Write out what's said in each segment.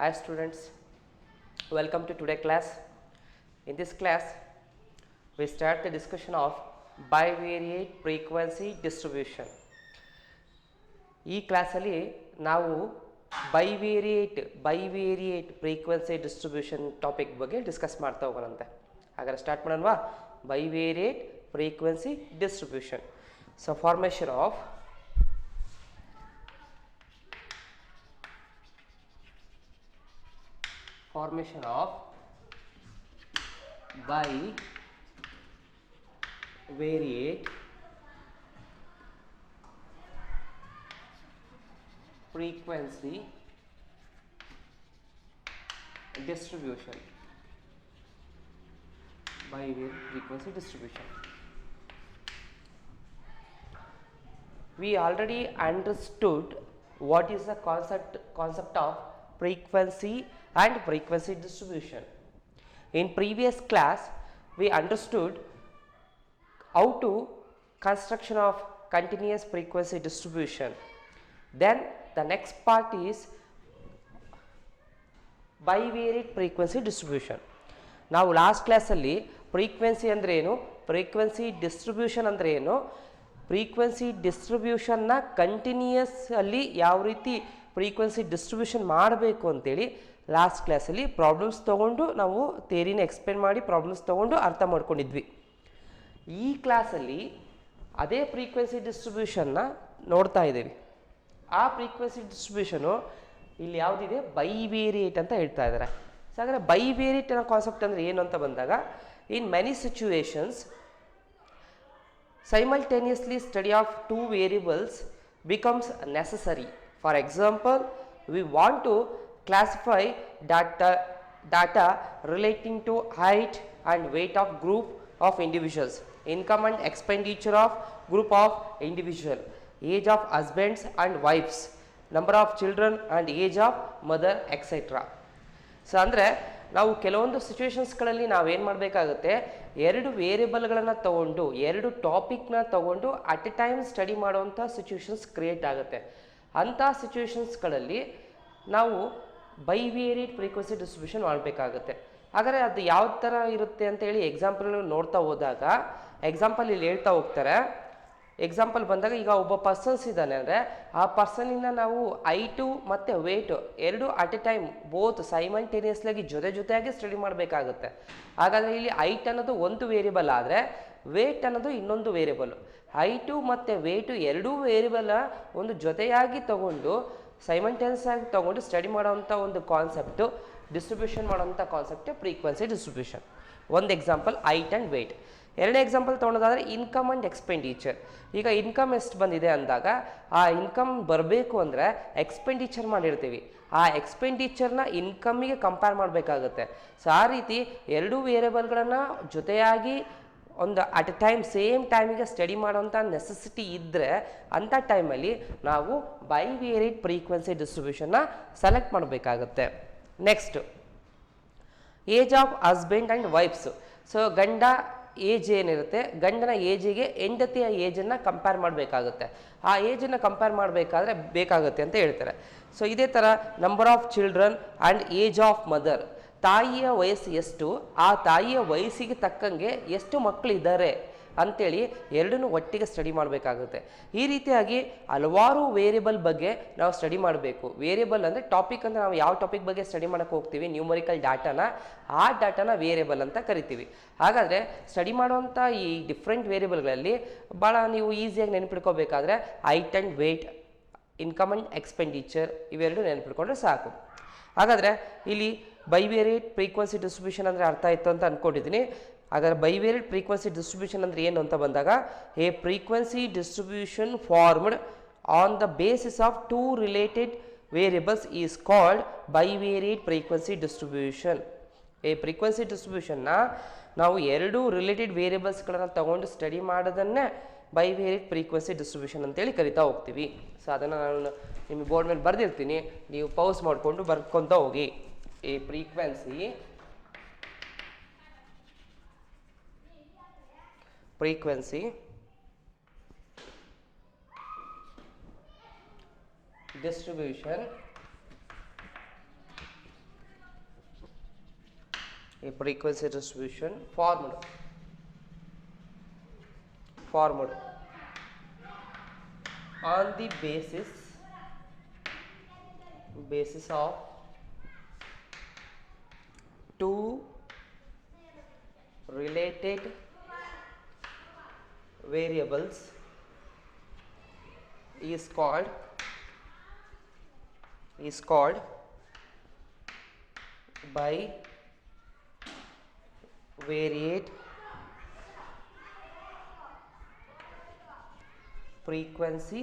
Hi students, welcome to today class. In this class, we start the discussion of bivariate frequency distribution. ಈ ಕ್ಲಾಸಲ್ಲಿ ನಾವು bivariate frequency distribution topic ಬಗ್ಗೆ discuss ಮಾಡ್ತಾ ಹೋಗೋಣಂತೆ. ಹಾಗಾದ್ರೆ start ಮಾಡೋಣವಾ? Bivariate frequency distribution. So formation of bivariate frequency distribution. Bivariate frequency distribution. We already understood what is the concept of frequency and frequency distribution. In previous class, we understood how to construction of continuous frequency distribution. Then the next part is bivariate frequency distribution. ನಾವು last ಕ್ಲಾಸಲ್ಲಿ frequency ಅಂದರೆ ಏನು, frequency distribution ಅಂದರೆ ಏನು, frequency ಡಿಸ್ಟ್ರಿಬ್ಯೂಷನ್ನ continuous ಅಲ್ಲಿ ಯಾವ ರೀತಿ frequency distribution ಮಾಡಬೇಕು ಅಂತೇಳಿ ಲಾಸ್ಟ್ ಕ್ಲಾಸಲ್ಲಿ ಪ್ರಾಬ್ಲಮ್ಸ್ ತೊಗೊಂಡು ನಾವು ಥಿಯರಿನ ಎಕ್ಸ್ಪ್ಲೇನ್ ಮಾಡಿ ಪ್ರಾಬ್ಲಮ್ಸ್ ತೊಗೊಂಡು ಅರ್ಥ ಮಾಡ್ಕೊಂಡಿದ್ವಿ. ಈ ಕ್ಲಾಸಲ್ಲಿ ಅದೇ ಫ್ರೀಕ್ವೆನ್ಸಿ ಡಿಸ್ಟ್ರಿಬ್ಯೂಷನ್ನ ನೋಡ್ತಾ ಇದ್ದೀವಿ. ಆ ಫ್ರೀಕ್ವೆನ್ಸಿ ಡಿಸ್ಟ್ರಿಬ್ಯೂಷನು ಇಲ್ಲಿ ಯಾವುದಿದೆ, ಬೈವೇರಿಯೇಟ್ ಅಂತ ಹೇಳ್ತಾ ಇದ್ದಾರೆ. ಸೊ ಹಾಗಾದರೆ ಬೈವೇರಿಯೇಟ್ ಅನ್ನೋ ಕಾನ್ಸೆಪ್ಟ್ ಅಂದರೆ ಏನು ಅಂತ ಬಂದಾಗ, in many situations simultaneously study of two variables becomes necessary. For example, we want to classify data relating to height and weight of group of individuals, income and expenditure of group of individual, age of husbands and wives, number of children and age of mother, etc. So ಅಂದರೆ ನಾವು ಕೆಲವೊಂದು ಸಿಚುವೇಶನ್ಸ್ಗಳಲ್ಲಿ ನಾವೇನು ಮಾಡಬೇಕಾಗುತ್ತೆ, ಎರಡು ವೇರಿಯಬಲ್ಗಳನ್ನು ತಗೊಂಡು ಎರಡು ಟಾಪಿಕ್ನ ತಗೊಂಡು at a time study ಮಾಡುವಂಥ ಸಿಚುವೇಶನ್ಸ್ ಕ್ರಿಯೇಟ್ ಆಗುತ್ತೆ. ಅಂಥ ಸಿಚುವೇಶನ್ಸ್ಗಳಲ್ಲಿ ನಾವು ಬೈವೇರಿಯೇಟ್ ಫ್ರೀಕ್ವೆನ್ಸಿ ಡಿಸ್ಟ್ರಿಬ್ಯೂಷನ್ ಮಾಡಬೇಕಾಗುತ್ತೆ. ಹಾಗಾದರೆ ಅದು ಯಾವ ಥರ ಇರುತ್ತೆ ಅಂತೇಳಿ ಎಕ್ಸಾಂಪಲ್ ನೋಡ್ತಾ ಹೋದಾಗ, ಎಕ್ಸಾಂಪಲ್ ಇಲ್ಲಿ ಹೇಳ್ತಾ ಹೋಗ್ತಾರೆ. ಎಕ್ಸಾಂಪಲ್ ಬಂದಾಗ ಈಗ ಒಬ್ಬ ಪರ್ಸನ್ಸ್ ಇದ್ದಾನೆ ಅಂದರೆ ಆ ಪರ್ಸನಿಂದ ನಾವು ಹೈಟು ಮತ್ತು ವೇಟು ಎರಡು ಅಟ್ ಎ ಟೈಮ್ ಬೋತ್ ಸೈಮಲ್ಟೇನಿಯಸ್ಲಾಗಿ ಜೊತೆಯಾಗಿ ಸ್ಟಡಿ ಮಾಡಬೇಕಾಗುತ್ತೆ. ಹಾಗಾದರೆ ಇಲ್ಲಿ ಹೈಟ್ ಅನ್ನೋದು ಒಂದು ವೇರಿಯಬಲ್ ಆದರೆ ವೇಟ್ ಅನ್ನೋದು ಇನ್ನೊಂದು ವೇರಿಯಬಲ್. ಹೈಟು ಮತ್ತು ವೇಟು ಎರಡೂ ವೇರಿಯಬಲ್ ಒಂದು ಜೊತೆಯಾಗಿ ತಗೊಂಡು ಸೈಮಲ್ಟೇನಿಯಸ್ ಆಗಿ ತಗೊಂಡು ಸ್ಟಡಿ ಮಾಡೋವಂಥ ಒಂದು ಕಾನ್ಸೆಪ್ಟು, ಡಿಸ್ಟ್ರಿಬ್ಯೂಷನ್ ಮಾಡೋವಂಥ ಕಾನ್ಸೆಪ್ಟೇ ಫ್ರೀಕ್ವೆನ್ಸಿ ಡಿಸ್ಟ್ರಿಬ್ಯೂಷನ್. ಒಂದು ಎಕ್ಸಾಂಪಲ್ ಹೈಟ್ ಆ್ಯಂಡ್ ವೇಟ್. ಎರಡನೇ ಎಕ್ಸಾಂಪಲ್ ತೊಗೊಳೋದಾದರೆ ಇನ್ಕಮ್ ಆ್ಯಂಡ್ ಎಕ್ಸ್ಪೆಂಡಿಚರ್. ಈಗ ಇನ್ಕಮ್ ಎಷ್ಟು ಬಂದಿದೆ ಅಂದಾಗ ಆ ಇನ್ಕಮ್ ಬರಬೇಕು ಅಂದರೆ ಎಕ್ಸ್ಪೆಂಡಿಚರ್ ಮಾಡಿರ್ತೀವಿ, ಆ ಎಕ್ಸ್ಪೆಂಡಿಚರ್ನ ಇನ್ಕಮ್ಮಿಗೆ ಕಂಪೇರ್ ಮಾಡಬೇಕಾಗುತ್ತೆ. ಸೊ ಆ ರೀತಿ ಎರಡೂ ವೇರಿಯಬಲ್ಗಳನ್ನು ಜೊತೆಯಾಗಿ ಒಂದು ಅಟ್ ಎ ಟೈಮ್ ಸೇಮ್ ಟೈಮಿಗೆ ಸ್ಟಡಿ ಮಾಡೋವಂಥ ನೆಸೆಸಿಟಿ ಇದ್ದರೆ ಅಂಥ ಟೈಮಲ್ಲಿ ನಾವು ಬೈವೇರಿಯೇಟ್ ಫ್ರೀಕ್ವೆನ್ಸಿ ಡಿಸ್ಟ್ರಿಬ್ಯೂಷನ್ನ ಸೆಲೆಕ್ಟ್ ಮಾಡಬೇಕಾಗುತ್ತೆ. Next age of husband and wives. So ಗಂಡ ಏಜ್ ಏನಿರುತ್ತೆ, ಗಂಡನ ಏಜಿಗೆ ಹೆಂಡತಿಯ ಏಜನ್ನು ಕಂಪೇರ್ ಮಾಡಬೇಕಾಗುತ್ತೆ. ಆ ಏಜನ್ನು ಕಂಪೇರ್ ಮಾಡಬೇಕಾದ್ರೆ ಬೇಕಾಗುತ್ತೆ ಅಂತ ಹೇಳ್ತಾರೆ. ಸೊ ಇದೇ ಥರ number of children and age of mother. ತಾಯಿಯ ವಯಸ್ಸು ಎಷ್ಟು, ಆ ತಾಯಿಯ ವಯಸ್ಸಿಗೆ ತಕ್ಕಂಗೆ ಎಷ್ಟು ಮಕ್ಕಳಿದ್ದಾರೆ ಅಂಥೇಳಿ ಎರಡನ್ನೂ ಒಟ್ಟಿಗೆ ಸ್ಟಡಿ ಮಾಡಬೇಕಾಗುತ್ತೆ. ಈ ರೀತಿಯಾಗಿ ಹಲವಾರು ವೇರಿಯಬಲ್ ಬಗ್ಗೆ ನಾವು ಸ್ಟಡಿ ಮಾಡಬೇಕು. ವೇರಿಯಬಲ್ ಅಂದರೆ ಟಾಪಿಕ್ ಅಂದರೆ ನಾವು ಯಾವ ಟಾಪಿಕ್ ಬಗ್ಗೆ ಸ್ಟಡಿ ಮಾಡೋಕ್ಕೆ ಹೋಗ್ತೀವಿ, ನ್ಯೂಮರಿಕಲ್ ಡಾಟಾನ, ಆ ಡಾಟಾನ ವೇರಿಯಬಲ್ ಅಂತ ಕರಿತೀವಿ. ಹಾಗಾದರೆ ಸ್ಟಡಿ ಮಾಡುವಂಥ ಈ ಡಿಫ್ರೆಂಟ್ ವೇರಿಯಬಲ್ಗಳಲ್ಲಿ ಭಾಳ ನೀವು ಈಸಿಯಾಗಿ ನೆನಪಿಟ್ಕೋಬೇಕಾದ್ರೆ height and weight, income and expenditure ಇವೆರಡು ನೆನಪಿಟ್ಕೊಂಡ್ರೆ ಸಾಕು. ಹಾಗಾದರೆ ಇಲ್ಲಿ ಬೈವೇರಿಯೇಟ್ ಫ್ರೀಕ್ವೆನ್ಸಿ ಡಿಸ್ಟ್ರಿಬ್ಯೂಷನ್ ಅಂದರೆ ಅರ್ಥ ಆಯಿತು ಅಂತ ಅಂದ್ಕೊಂಡಿದ್ದೀನಿ. ಹಾಗಾದರೆ ಬೈವೇರಿಯೇಟ್ ಫ್ರೀಕ್ವೆನ್ಸಿ ಡಿಸ್ಟ್ರಿಬ್ಯೂಷನ್ ಅಂದರೆ ಏನು ಅಂತ ಬಂದಾಗ, a frequency distribution formed on the basis of two related variables is called bivariate frequency distribution. ಈ ಫ್ರೀಕ್ವೆನ್ಸಿ ಡಿಸ್ಟ್ರಿಬ್ಯೂಷನ್ನ ನಾವು ಎರಡು ರಿಲೇಟೆಡ್ ವೇರಿಯಬಲ್ಸ್ಗಳನ್ನು ತಗೊಂಡು ಸ್ಟಡಿ ಮಾಡೋದನ್ನೇ ಬೈವೇರಿಯೇಟ್ ಫ್ರೀಕ್ವೆನ್ಸಿ ಡಿಸ್ಟ್ರಿಬ್ಯೂಷನ್ ಅಂತೇಳಿ ಕರಿತಾ ಹೋಗ್ತೀವಿ. ಸೊ ಅದನ್ನು ನಾನು ನಿಮಗೆ ಬೋರ್ಡ್ ಮೇಲೆ ಬರೆದಿರ್ತೀನಿ, ನೀವು ಪೌಸ್ ಮಾಡಿಕೊಂಡು ಬರ್ಕೊತ ಹೋಗಿ. ಈ frequency distribution A frequency distribution formed on the basis of two related variables is called bivariate frequency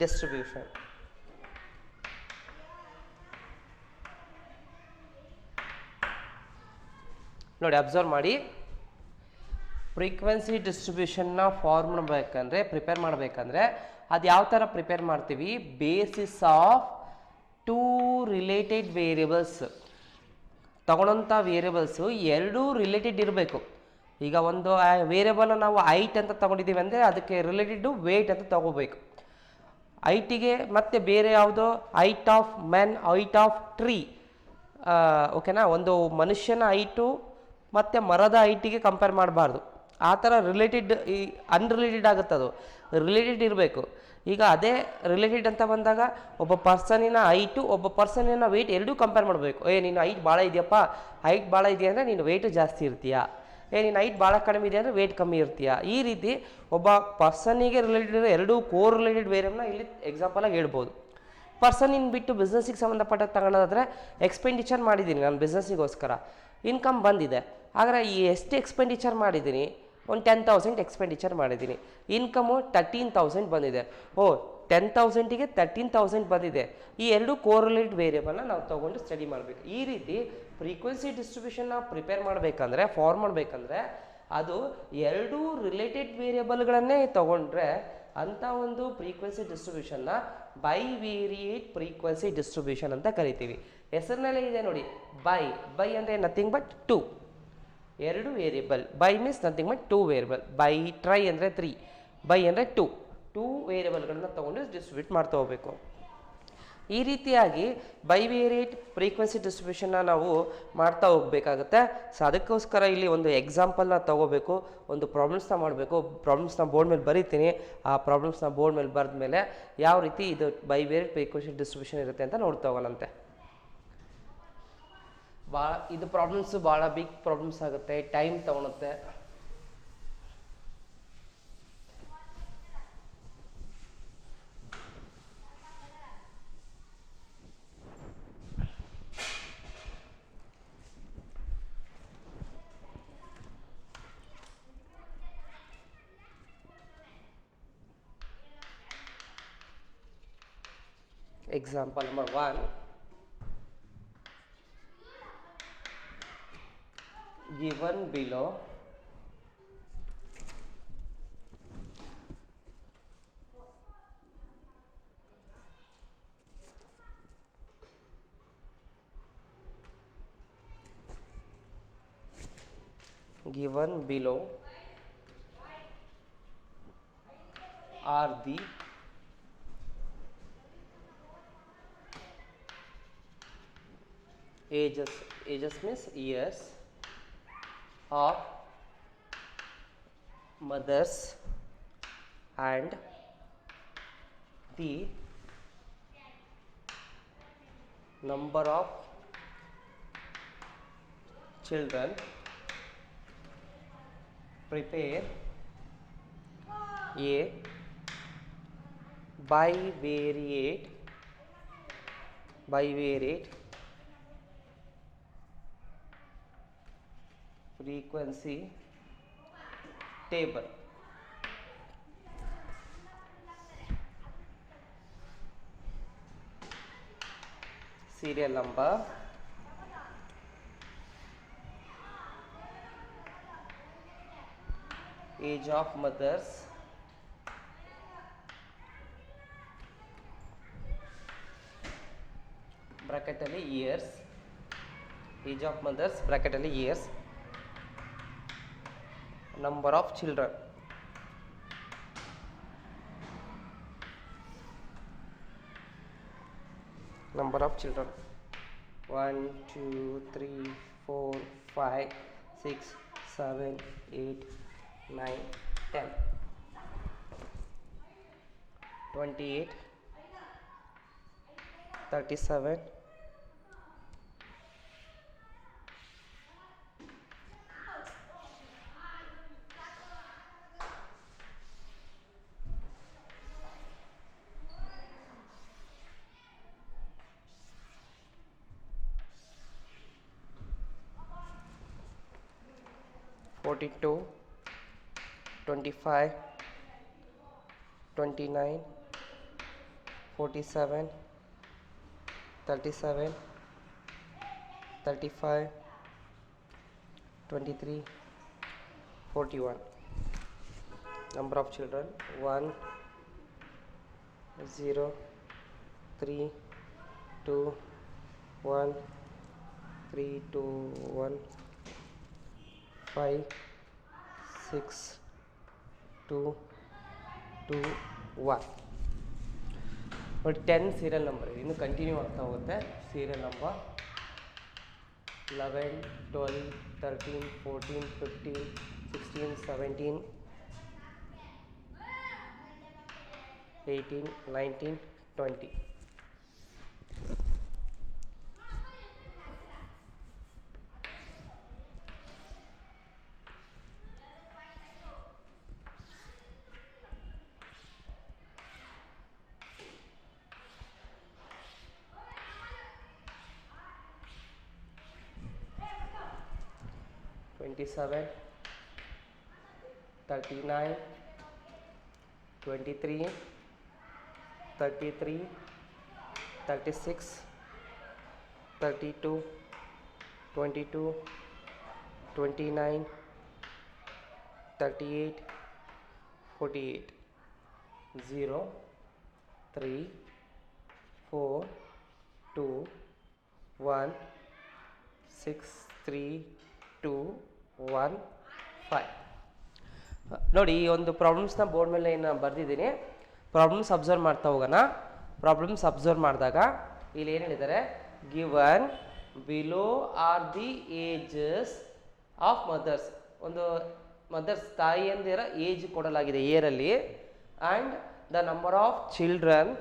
distribution. ನೋಡಿ ಅಬ್ಸರ್ವ್ ಮಾಡಿ, ಫ್ರೀಕ್ವೆನ್ಸಿ ಡಿಸ್ಟ್ರಿಬ್ಯೂಷನ್ನ ಫಾರ್ಮ್ ಮಾಡಬೇಕಂದ್ರೆ ಪ್ರಿಪೇರ್ ಮಾಡಬೇಕಂದ್ರೆ ಅದು ಯಾವ ಥರ ಪ್ರಿಪೇರ್ ಮಾಡ್ತೀವಿ, basis of two related variables. ತಗೊಳ್ಳೋಂಥ ವೇರಿಯಬಲ್ಸು ಎರಡೂ ರಿಲೇಟೆಡ್ ಇರಬೇಕು. ಈಗ ಒಂದು ವೇರಿಯಬಲ್ ನಾವು ಐಟ್ ಅಂತ ತಗೊಂಡಿದ್ದೀವಿ ಅಂದರೆ ಅದಕ್ಕೆ ರಿಲೇಟೆಡ್ ವೇಟ್ ಅಂತ ತಗೋಬೇಕು. ಐಟಿಗೆ ಮತ್ತೆ ಬೇರೆ ಯಾವುದೋ height of men, height of tree, ಓಕೆನಾ, ಒಂದು ಮನುಷ್ಯನ ಹೈಟು ಮತ್ತು ಮರದ ಹೈಟಿಗೆ ಕಂಪೇರ್ ಮಾಡಬಾರ್ದು. ಆ ಥರ ರಿಲೇಟೆಡ್ ಅನ್ರಿಲೇಟೆಡ್ ಆಗುತ್ತೆ, ಅದು ರಿಲೇಟೆಡ್ ಇರಬೇಕು. ಈಗ ಅದೇ ರಿಲೇಟೆಡ್ ಅಂತ ಬಂದಾಗ ಒಬ್ಬ ಪರ್ಸನಿನ ಹೈಟು ಒಬ್ಬ ಪರ್ಸನಿನ ವೆಯ್ಟ್ ಎರಡೂ ಕಂಪೇರ್ ಮಾಡಬೇಕು. ನೀನು ಹೈಟ್ ಭಾಳ ಇದೆಯಪ್ಪ, ಹೈಟ್ ಭಾಳ ಇದೆಯಾ ಅಂದರೆ ನೀನು ವೆಯ್ಟು ಜಾಸ್ತಿ ಇರ್ತೀಯಾ, ನೀನು ಹೈಟ್ ಭಾಳ ಕಡಿಮೆ ಇದೆ ಅಂದರೆ ವೆಯ್ಟ್ ಕಮ್ಮಿ ಇರ್ತೀಯಾ. ಈ ರೀತಿ ಒಬ್ಬ ಪರ್ಸನಿಗೆ ರಿಲೇಟೆಡ್ ಇರೋ ಎರಡೂ ಕೋರ್ ರಿಲೇಟೆಡ್ ವೇರಿಯಬಲ್ನ ಇಲ್ಲಿ ಎಕ್ಸಾಂಪಲಾಗಿ ಹೇಳ್ಬೋದು. ಪರ್ಸನಿನ ಬಿಟ್ಟು ಬಿಸ್ನೆಸ್ಸಿಗೆ ಸಂಬಂಧಪಟ್ಟ ತಗೊಳ್ಳೋದಾದರೆ ಎಕ್ಸ್ಪೆಂಡಿಚರ್ ಮಾಡಿದ್ದೀನಿ ನಾನು ಬಿಸ್ನೆಸ್ಸಿಗೋಸ್ಕರ, ಇನ್ಕಮ್ ಬಂದಿದೆ. ಆದರೆ ಎಷ್ಟು ಎಕ್ಸ್ಪೆಂಡಿಚರ್ ಮಾಡಿದ್ದೀನಿ, ಒಂದು 10,000 ಎಕ್ಸ್ಪೆಂಡಿಚರ್ ಮಾಡಿದ್ದೀನಿ, ಇನ್ಕಮು 13,000 ಬಂದಿದೆ. 10,000ಗೆ 13,000 ಬಂದಿದೆ. ಈ ಎರಡು ಕೋರಿಲೇಟ್ ವೇರಿಯಬಲ್ನ ನಾವು ತೊಗೊಂಡು ಸ್ಟಡಿ ಮಾಡಬೇಕು. ಈ ರೀತಿ ಫ್ರೀಕ್ವೆನ್ಸಿ ಡಿಸ್ಟ್ರಿಬ್ಯೂಷನ್ನ ಪ್ರಿಪೇರ್ ಮಾಡಬೇಕಂದ್ರೆ, ಫಾರ್ಮ್ ಮಾಡಬೇಕಂದ್ರೆ ಅದು ಎರಡೂ ರಿಲೇಟೆಡ್ ವೇರಿಯಬಲ್ಗಳನ್ನೇ ತೊಗೊಂಡ್ರೆ ಅಂಥ ಒಂದು ಫ್ರೀಕ್ವೆನ್ಸಿ ಡಿಸ್ಟ್ರಿಬ್ಯೂಷನ್ನ ಬೈವೇರಿಯೇಟ್ ಫ್ರೀಕ್ವೆನ್ಸಿ ಡಿಸ್ಟ್ರಿಬ್ಯೂಷನ್ ಅಂತ ಕರಿತೀವಿ. ಹೆಸರಿನಲ್ಲೇ ಇದೆ ನೋಡಿ, ಬೈ ಅಂದರೆ ನಥಿಂಗ್ ಬಟ್ ಟು, ಎರಡು variable. By means nothing but two variable. By try ಅಂದರೆ 3, ಬೈ ಅಂದರೆ ಟೂ ವೇರಿಯಬಲ್ಗಳನ್ನ ತೊಗೊಂಡು ಡಿಸ್ಟ್ರಿಬ್ಯೂಟ್ ಮಾಡ್ತಾ ಹೋಗಬೇಕು. ಈ ರೀತಿಯಾಗಿ ಬೈವೇರಿಯೇಟ್ ಫ್ರೀಕ್ವೆನ್ಸಿ ಡಿಸ್ಟ್ರಿಬ್ಯೂಷನ್ನ ನಾವು ಮಾಡ್ತಾ ಹೋಗಬೇಕಾಗುತ್ತೆ. ಸೊ ಅದಕ್ಕೋಸ್ಕರ ಇಲ್ಲಿ ಒಂದು ಎಕ್ಸಾಂಪಲ್ನ ತೊಗೋಬೇಕು, ಒಂದು ಪ್ರಾಬ್ಲಮ್ಸ್ನ ಮಾಡಬೇಕು. ಪ್ರಾಬ್ಲಮ್ಸ್ನ ಬೋರ್ಡ್ ಮೇಲೆ ಬರೀತೀನಿ. ಆ ಪ್ರಾಬ್ಲಮ್ಸ್ನ ಬೋರ್ಡ್ ಮೇಲೆ ಬರೆದ ಮೇಲೆ ಯಾವ ರೀತಿ ಇದು ಬೈವೇರಿಯೇಟ್ ಫ್ರೀಕ್ವೆನ್ಸಿ ಡಿಸ್ಟ್ರಿಬ್ಯೂಷನ್ ಇರುತ್ತೆ ಅಂತ ನೋಡ್ತಾ ಹೋಗೋಣಂತೆ. ಇದು ಪ್ರಾಬ್ಲಮ್ಸು ಭಾಳ ಬಿಗ್ ಪ್ರಾಬ್ಲಮ್ಸ್ ಆಗುತ್ತೆ, ಟೈಮ್ ತಗೊಳುತ್ತೆ. Example number 1. Given below are the ages means years of mothers and the number of children. Prepare a bivariate frequency table. Serial number, age of mothers, bracket ಅಲ್ಲಿ years, age of mothers bracket ಅಲ್ಲಿ years, number of children, 1 2 3 4 5 6 7 8 9 10 28 37 42 25 29 47 37 35 23 41. Number of children 1 0 3 2 1 3 2 1 5 6 2 2 1. But 10 serial number ಇನ್ನು continue ಆಗ್ತಾ ಹೋಗುತ್ತೆ. Serial number 11 12 13 14 15 16 17 18 19 20. Twenty-seven, 39, 23, 33, 36, 32, 22, 29, 38, 48. 0, 3, 4, 2, 1, 6, 3, 2, 1, 5. ನೋಡಿ ಈ ಒಂದು ಪ್ರಾಬ್ಲಮ್ಸ್ನ board ಮೇಲೆ ಏನು ಬರೆದಿದ್ದೀನಿ. ಪ್ರಾಬ್ಲಮ್ಸ್ ಅಬ್ಸರ್ವ್ ಮಾಡ್ತಾ ಹೋಗೋಣ. ಪ್ರಾಬ್ಲಮ್ಸ್ ಅಬ್ಸರ್ವ್ ಮಾಡಿದಾಗ ಇಲ್ಲಿ ಏನು ಹೇಳಿದ್ದಾರೆ, given below are the ages of mothers. ಒಂದು ಮದರ್ಸ್ ತಾಯಿಯಂದಿರ ಏಜ್ ಕೊಡಲಾಗಿದೆ ಏರಲ್ಲಿ, and the number of children,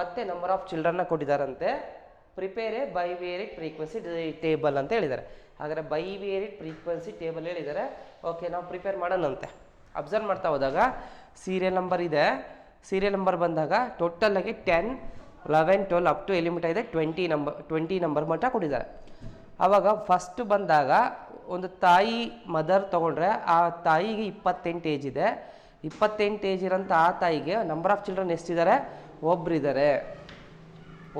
ಮತ್ತೆ ನಂಬರ್ ಆಫ್ ಚಿಲ್ಡ್ರನ್ನ ಕೊಟ್ಟಿದ್ದಾರಂತೆ. Prepare a bivariate frequency table ಅಂತ ಹೇಳಿದ್ದಾರೆ. ಹಾಗಾದರೆ ಬೈವೇರಿಯೇಟ್ ಫ್ರೀಕ್ವೆನ್ಸಿ ಟೇಬಲ್ ಹೇಳಿದ್ದಾರೆ. ಓಕೆ, ನಾವು ಪ್ರಿಪೇರ್ ಮಾಡೋಣಂತೆ. ಅಬ್ಸರ್ವ್ ಮಾಡ್ತಾ ಹೋದಾಗ ಸೀರಿಯಲ್ ನಂಬರ್ ಇದೆ. ಸೀರಿಯಲ್ ನಂಬರ್ ಬಂದಾಗ ಟೋಟಲಾಗಿ 10 11 12 ಅಪ್ ಟು ಎಲ್ಲಿ ಮಟ್ಟ ಇದೆ 20 ನಂಬರ್ ಮಟ್ಟ ಕೊಟ್ಟಿದ್ದಾರೆ. ಆವಾಗ ಫಸ್ಟ್ ಬಂದಾಗ ಒಂದು ತಾಯಿ ಮದರ್ ತೊಗೊಂಡ್ರೆ ಆ ತಾಯಿಗೆ 28 ಏಜ್ ಇದೆ. 28 ಏಜ್ ಇರೋಂಥ ಆ ತಾಯಿಗೆ ನಂಬರ್ ಆಫ್ ಚಿಲ್ಡ್ರನ್ ಎಷ್ಟಿದ್ದಾರೆ, ಒಬ್ಬರಿದ್ದಾರೆ,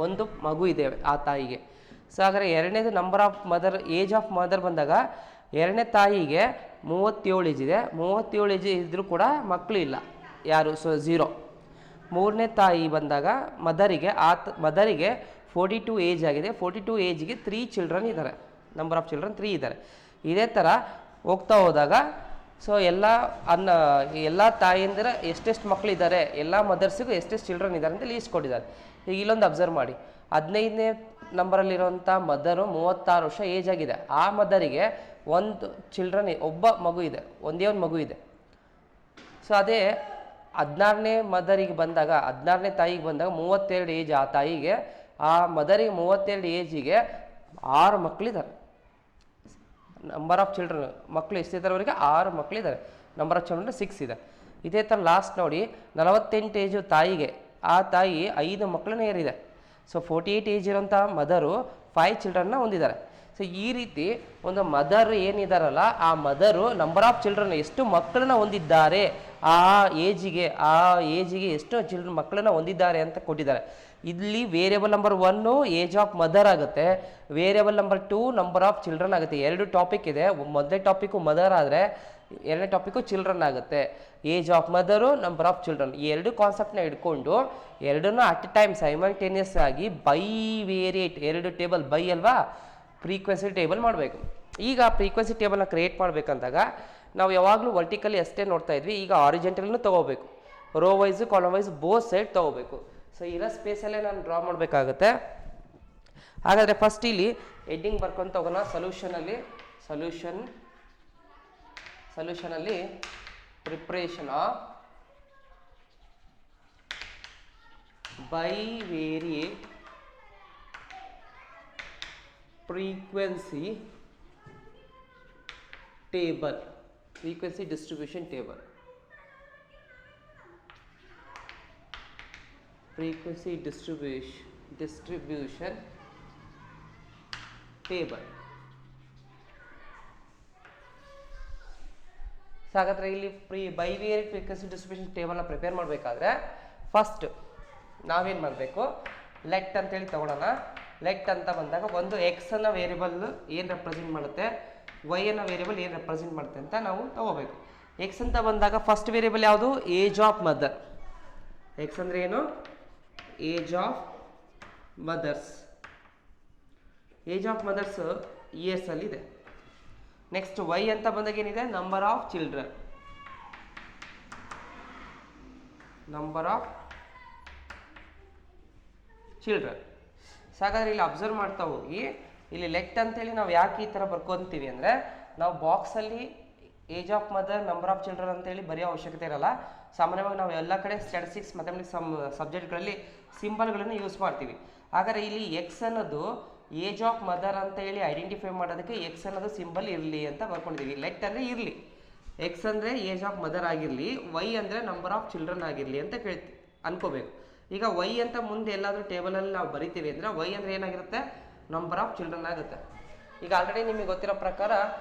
ಒಂದು ಮಗು ಇದೆ ಆ ತಾಯಿಗೆ. ಸೊ ಹಾಗಾದರೆ ಎರಡನೇದು number of mother, age of mother ಬಂದಾಗ ಎರಡನೇ ತಾಯಿಗೆ 37 ಏಜ್ ಇದೆ. 37 ಏಜ್ ಇದ್ದರೂ ಕೂಡ ಮಕ್ಕಳು ಇಲ್ಲ ಯಾರು, ಸೊ 0. ಮೂರನೇ ತಾಯಿ ಬಂದಾಗ ಮದರಿಗೆ ಮದರಿಗೆ 42 ಏಜ್ ಆಗಿದೆ. 42 ಏಜ್ಗೆ 3 ಚಿಲ್ಡ್ರನ್ ಇದ್ದಾರೆ, ನಂಬರ್ ಆಫ್ ಚಿಲ್ಡ್ರನ್ 3 ಇದ್ದಾರೆ. ಇದೇ ಥರ ಹೋಗ್ತಾ ಹೋದಾಗ ಸೊ ಎಲ್ಲ ತಾಯಿಯಂದಿರ ಎಷ್ಟೆಷ್ಟು ಮಕ್ಕಳಿದ್ದಾರೆ, ಎಲ್ಲ ಮದರ್ಸಿಗೂ ಎಷ್ಟೆಷ್ಟು ಚಿಲ್ಡ್ರನ್ ಇದ್ದಾರೆ ಅಂತ ಲೀಸ್ಟ್ ಕೊಟ್ಟಿದ್ದಾರೆ. ಈಗ ಇಲ್ಲೊಂದು ಅಬ್ಸರ್ವ್ ಮಾಡಿ, 15ನೇ ನಂಬರಲ್ಲಿರುವಂಥ ಮದರು 36 ವರ್ಷ ಏಜ್ ಆಗಿದೆ. ಆ ಮದರಿಗೆ ಒಂದು ಚಿಲ್ಡ್ರನ್, ಒಬ್ಬ ಮಗು ಇದೆ, ಒಂದೇ ಒಂದು ಮಗು ಇದೆ. ಸೊ ಅದೇ 16ನೇ ಮದರಿಗೆ ಬಂದಾಗ, 16ನೇ ತಾಯಿಗೆ ಬಂದಾಗ 32 ಏಜ್ ಆ ತಾಯಿಗೆ. ಆ ಮದರಿಗೆ 32 ಏಜಿಗೆ 6 ಮಕ್ಕಳಿದ್ದಾರೆ. ನಂಬರ್ ಆಫ್ ಚಿಲ್ಡ್ರನ್ ಮಕ್ಕಳು ಎಷ್ಟಿದ್ದಾರೆ ಅವರಿಗೆ, 6 ಮಕ್ಕಳಿದ್ದಾರೆ. ನಂಬರ್ ಆಫ್ ಚಿಲ್ಡ್ರನ್ 6 ಇದೆ. ಇದೇ ಥರ ಲಾಸ್ಟ್ ನೋಡಿ 48 ಏಜು ತಾಯಿಗೆ, ಆ ತಾಯಿ 5 ಮಕ್ಕಳನ್ನ ಏರಿದೆ. ಸೊ 48 ಏಜ್ ಇರೋಂಥ ಮದರು 5 ಚಿಲ್ಡ್ರನ್ನ ಹೊಂದಿದ್ದಾರೆ. ಸೊ ಈ ರೀತಿ ಒಂದು ಮದರ್ ಏನಿದಾರಲ್ಲ, ಆ ಮದರು ನಂಬರ್ ಆಫ್ ಚಿಲ್ಡ್ರನ್ ಎಷ್ಟು ಮಕ್ಕಳನ್ನ ಹೊಂದಿದ್ದಾರೆ, ಆ ಏಜಿಗೆ ಎಷ್ಟು ಚಿಲ್ಡ್ರನ್ ಮಕ್ಕಳನ್ನ ಹೊಂದಿದ್ದಾರೆ ಅಂತ ಕೊಟ್ಟಿದ್ದಾರೆ. ಇಲ್ಲಿ variable number 1 age of mother ಆಗುತ್ತೆ, variable number 2 number of children ಆಗುತ್ತೆ. 2 ಟಾಪಿಕ್ ಇದೆ. ಮೊದಲನೇ ಟಾಪಿಕ್ಕು ಮದರ್ ಆದರೆ ಎರಡನೇ ಟಾಪಿಕ್ಕು ಚಿಲ್ಡ್ರನ್ ಆಗುತ್ತೆ. Age of mother, number of children, ಈ 2 ಕಾನ್ಸೆಪ್ಟ್ನ ಇಟ್ಕೊಂಡು ಎರಡನ್ನೂ ಅಟ್ ಎ ಟೈಮ್ ಸೈಮಲ್ಟೇನಿಯಸ್ ಆಗಿ ಬೈ ವೇರಿಯೇಟ್ 2 ಟೇಬಲ್ ಬೈ ಅಲ್ವಾ, ಫ್ರೀಕ್ವೆನ್ಸಿ ಟೇಬಲ್ ಮಾಡಬೇಕು. ಈಗ ಫ್ರೀಕ್ವೆನ್ಸಿ ಟೇಬಲ್ನ ಕ್ರಿಯೇಟ್ ಮಾಡಬೇಕಂದಾಗ ನಾವು ಯಾವಾಗಲೂ ವರ್ಟಿಕಲಿ ಅಷ್ಟೇ ನೋಡ್ತಾ ಇದ್ವಿ. ಈಗ ಆರಿಜೆಂಟಲ್ನು ತೊಗೋಬೇಕು, row wise column wise both side ತೊಗೋಬೇಕು. ಸೊ ಇರೋ ಸ್ಪೇಸಲ್ಲೇ ನಾನು ಡ್ರಾ ಮಾಡಬೇಕಾಗತ್ತೆ. ಹಾಗಾದರೆ ಫಸ್ಟ್ ಇಲ್ಲಿ ಹೆಡ್ಡಿಂಗ್ ಬರ್ಕೊಂತ ಹೋಗೋಣ. ಸೊಲ್ಯೂಷನಲ್ಲಿ preparation of bivariate frequency distribution table. Frequency distribution table. ಹಾಗಾದ್ರೆ ಇಲ್ಲಿ ಬೈವೇರಿಯೇಟ್ ಫ್ರೀಕ್ವೆನ್ಸಿ ಡಿಸ್ಟ್ರಿಬ್ಯೂಷನ್ ಟೇಬಲ್ನ ಪ್ರಿಪೇರ್ ಮಾಡಬೇಕಾದ್ರೆ ಫಸ್ಟ್ ನಾವೇನು ಮಾಡಬೇಕು, ಲೆಟ್ ಅಂತೇಳಿ ತಗೊಳ್ಳೋಣ. ಲೆಟ್ ಅಂತ ಬಂದಾಗ ಒಂದು ಎಕ್ಸ್ ಅನ್ನ ವೇರಿಯಬಲ್ ಏನು ರೆಪ್ರೆಸೆಂಟ್ ಮಾಡುತ್ತೆ, ವೈ ಅನ್ನ ವೇರಿಯಬಲ್ ಏನು ರೆಪ್ರೆಸೆಂಟ್ ಮಾಡುತ್ತೆ ಅಂತ ನಾವು ತಗೋಬೇಕು. ಎಕ್ಸ್ ಅಂತ ಬಂದಾಗ ಫಸ್ಟ್ ವೇರಿಯಬಲ್ ಯಾವುದು, ಏಜ್ ಆಫ್ ಮದರ್. ಎಕ್ಸ್ ಅಂದರೆ ಏನು, age of mothers. Age of mothers years ಅಲ್ಲಿ ಇದೆ. ನೆಕ್ಸ್ಟ್ ವೈ ಅಂತ ಬಂದಾಗ ಏನಿದೆ, ನಂಬರ್ ಆಫ್ ಚಿಲ್ಡ್ರನ್. ಹಾಗಾದ್ರೆ ಇಲ್ಲಿ ಅಬ್ಸರ್ವ್ ಮಾಡ್ತಾ ಹೋಗಿ, ಇಲ್ಲಿ ಲೆಟ್ ಅಂತೇಳಿ ನಾವು ಯಾಕೆ ಈ ಥರ ಬರ್ಕೊಂತೀವಿ ಅಂದರೆ, ನಾವು ಬಾಕ್ಸಲ್ಲಿ age of mother, number of children ಅಂತೇಳಿ ಬರೆಯೋ ಅವಶ್ಯಕತೆ ಇರಲ್ಲ. ಸಾಮಾನ್ಯವಾಗಿ ನಾವು ಎಲ್ಲ ಕಡೆ ಸ್ಟ್ಯಾಟಿಸ್ಟಿಕ್ಸ್ ಮ್ಯಾಥಮೆಟಿಕ್ಸ್ ಸಬ್ಜೆಕ್ಟ್ಗಳಲ್ಲಿ ಸಿಂಬಲ್ಗಳನ್ನು ಯೂಸ್ ಮಾಡ್ತೀವಿ. ಹಾಗಾದರೆ ಇಲ್ಲಿ ಎಕ್ಸ್ ಅನ್ನೋದು ಏಜ್ ಆಫ್ ಮದರ್ ಅಂತ ಹೇಳಿ ಐಡೆಂಟಿಫೈ ಮಾಡೋದಕ್ಕೆ ಎಕ್ಸ್ ಅನ್ನೋದು ಸಿಂಬಲ್ ಇರಲಿ ಅಂತ ಬರ್ಕೊಂಡಿದ್ದೀವಿ. ಲೆಟ್ ಅಂದರೆ ಇರಲಿ, ಎಕ್ಸ್ ಅಂದರೆ ಏಜ್ ಆಫ್ ಮದರ್ ಆಗಿರಲಿ, ವೈ ಅಂದರೆ ನಂಬರ್ ಆಫ್ ಚಿಲ್ಡ್ರನ್ ಆಗಿರಲಿ ಅಂತ ಅನ್ಕೋಬೇಕು. ಈಗ ವೈ ಅಂತ ಮುಂದೆ ಎಲ್ಲಾದರೂ ಟೇಬಲಲ್ಲಿ ನಾವು ಬರಿತೀವಿ ಅಂದರೆ ವೈ ಅಂದರೆ ಏನಾಗಿರುತ್ತೆ, ನಂಬರ್ ಆಫ್ ಚಿಲ್ಡ್ರನ್ ಆಗುತ್ತೆ. ಈಗ ಆಲ್ರೆಡಿ ನಿಮಗೆ ಗೊತ್ತಿರೋ ಪ್ರಕಾರ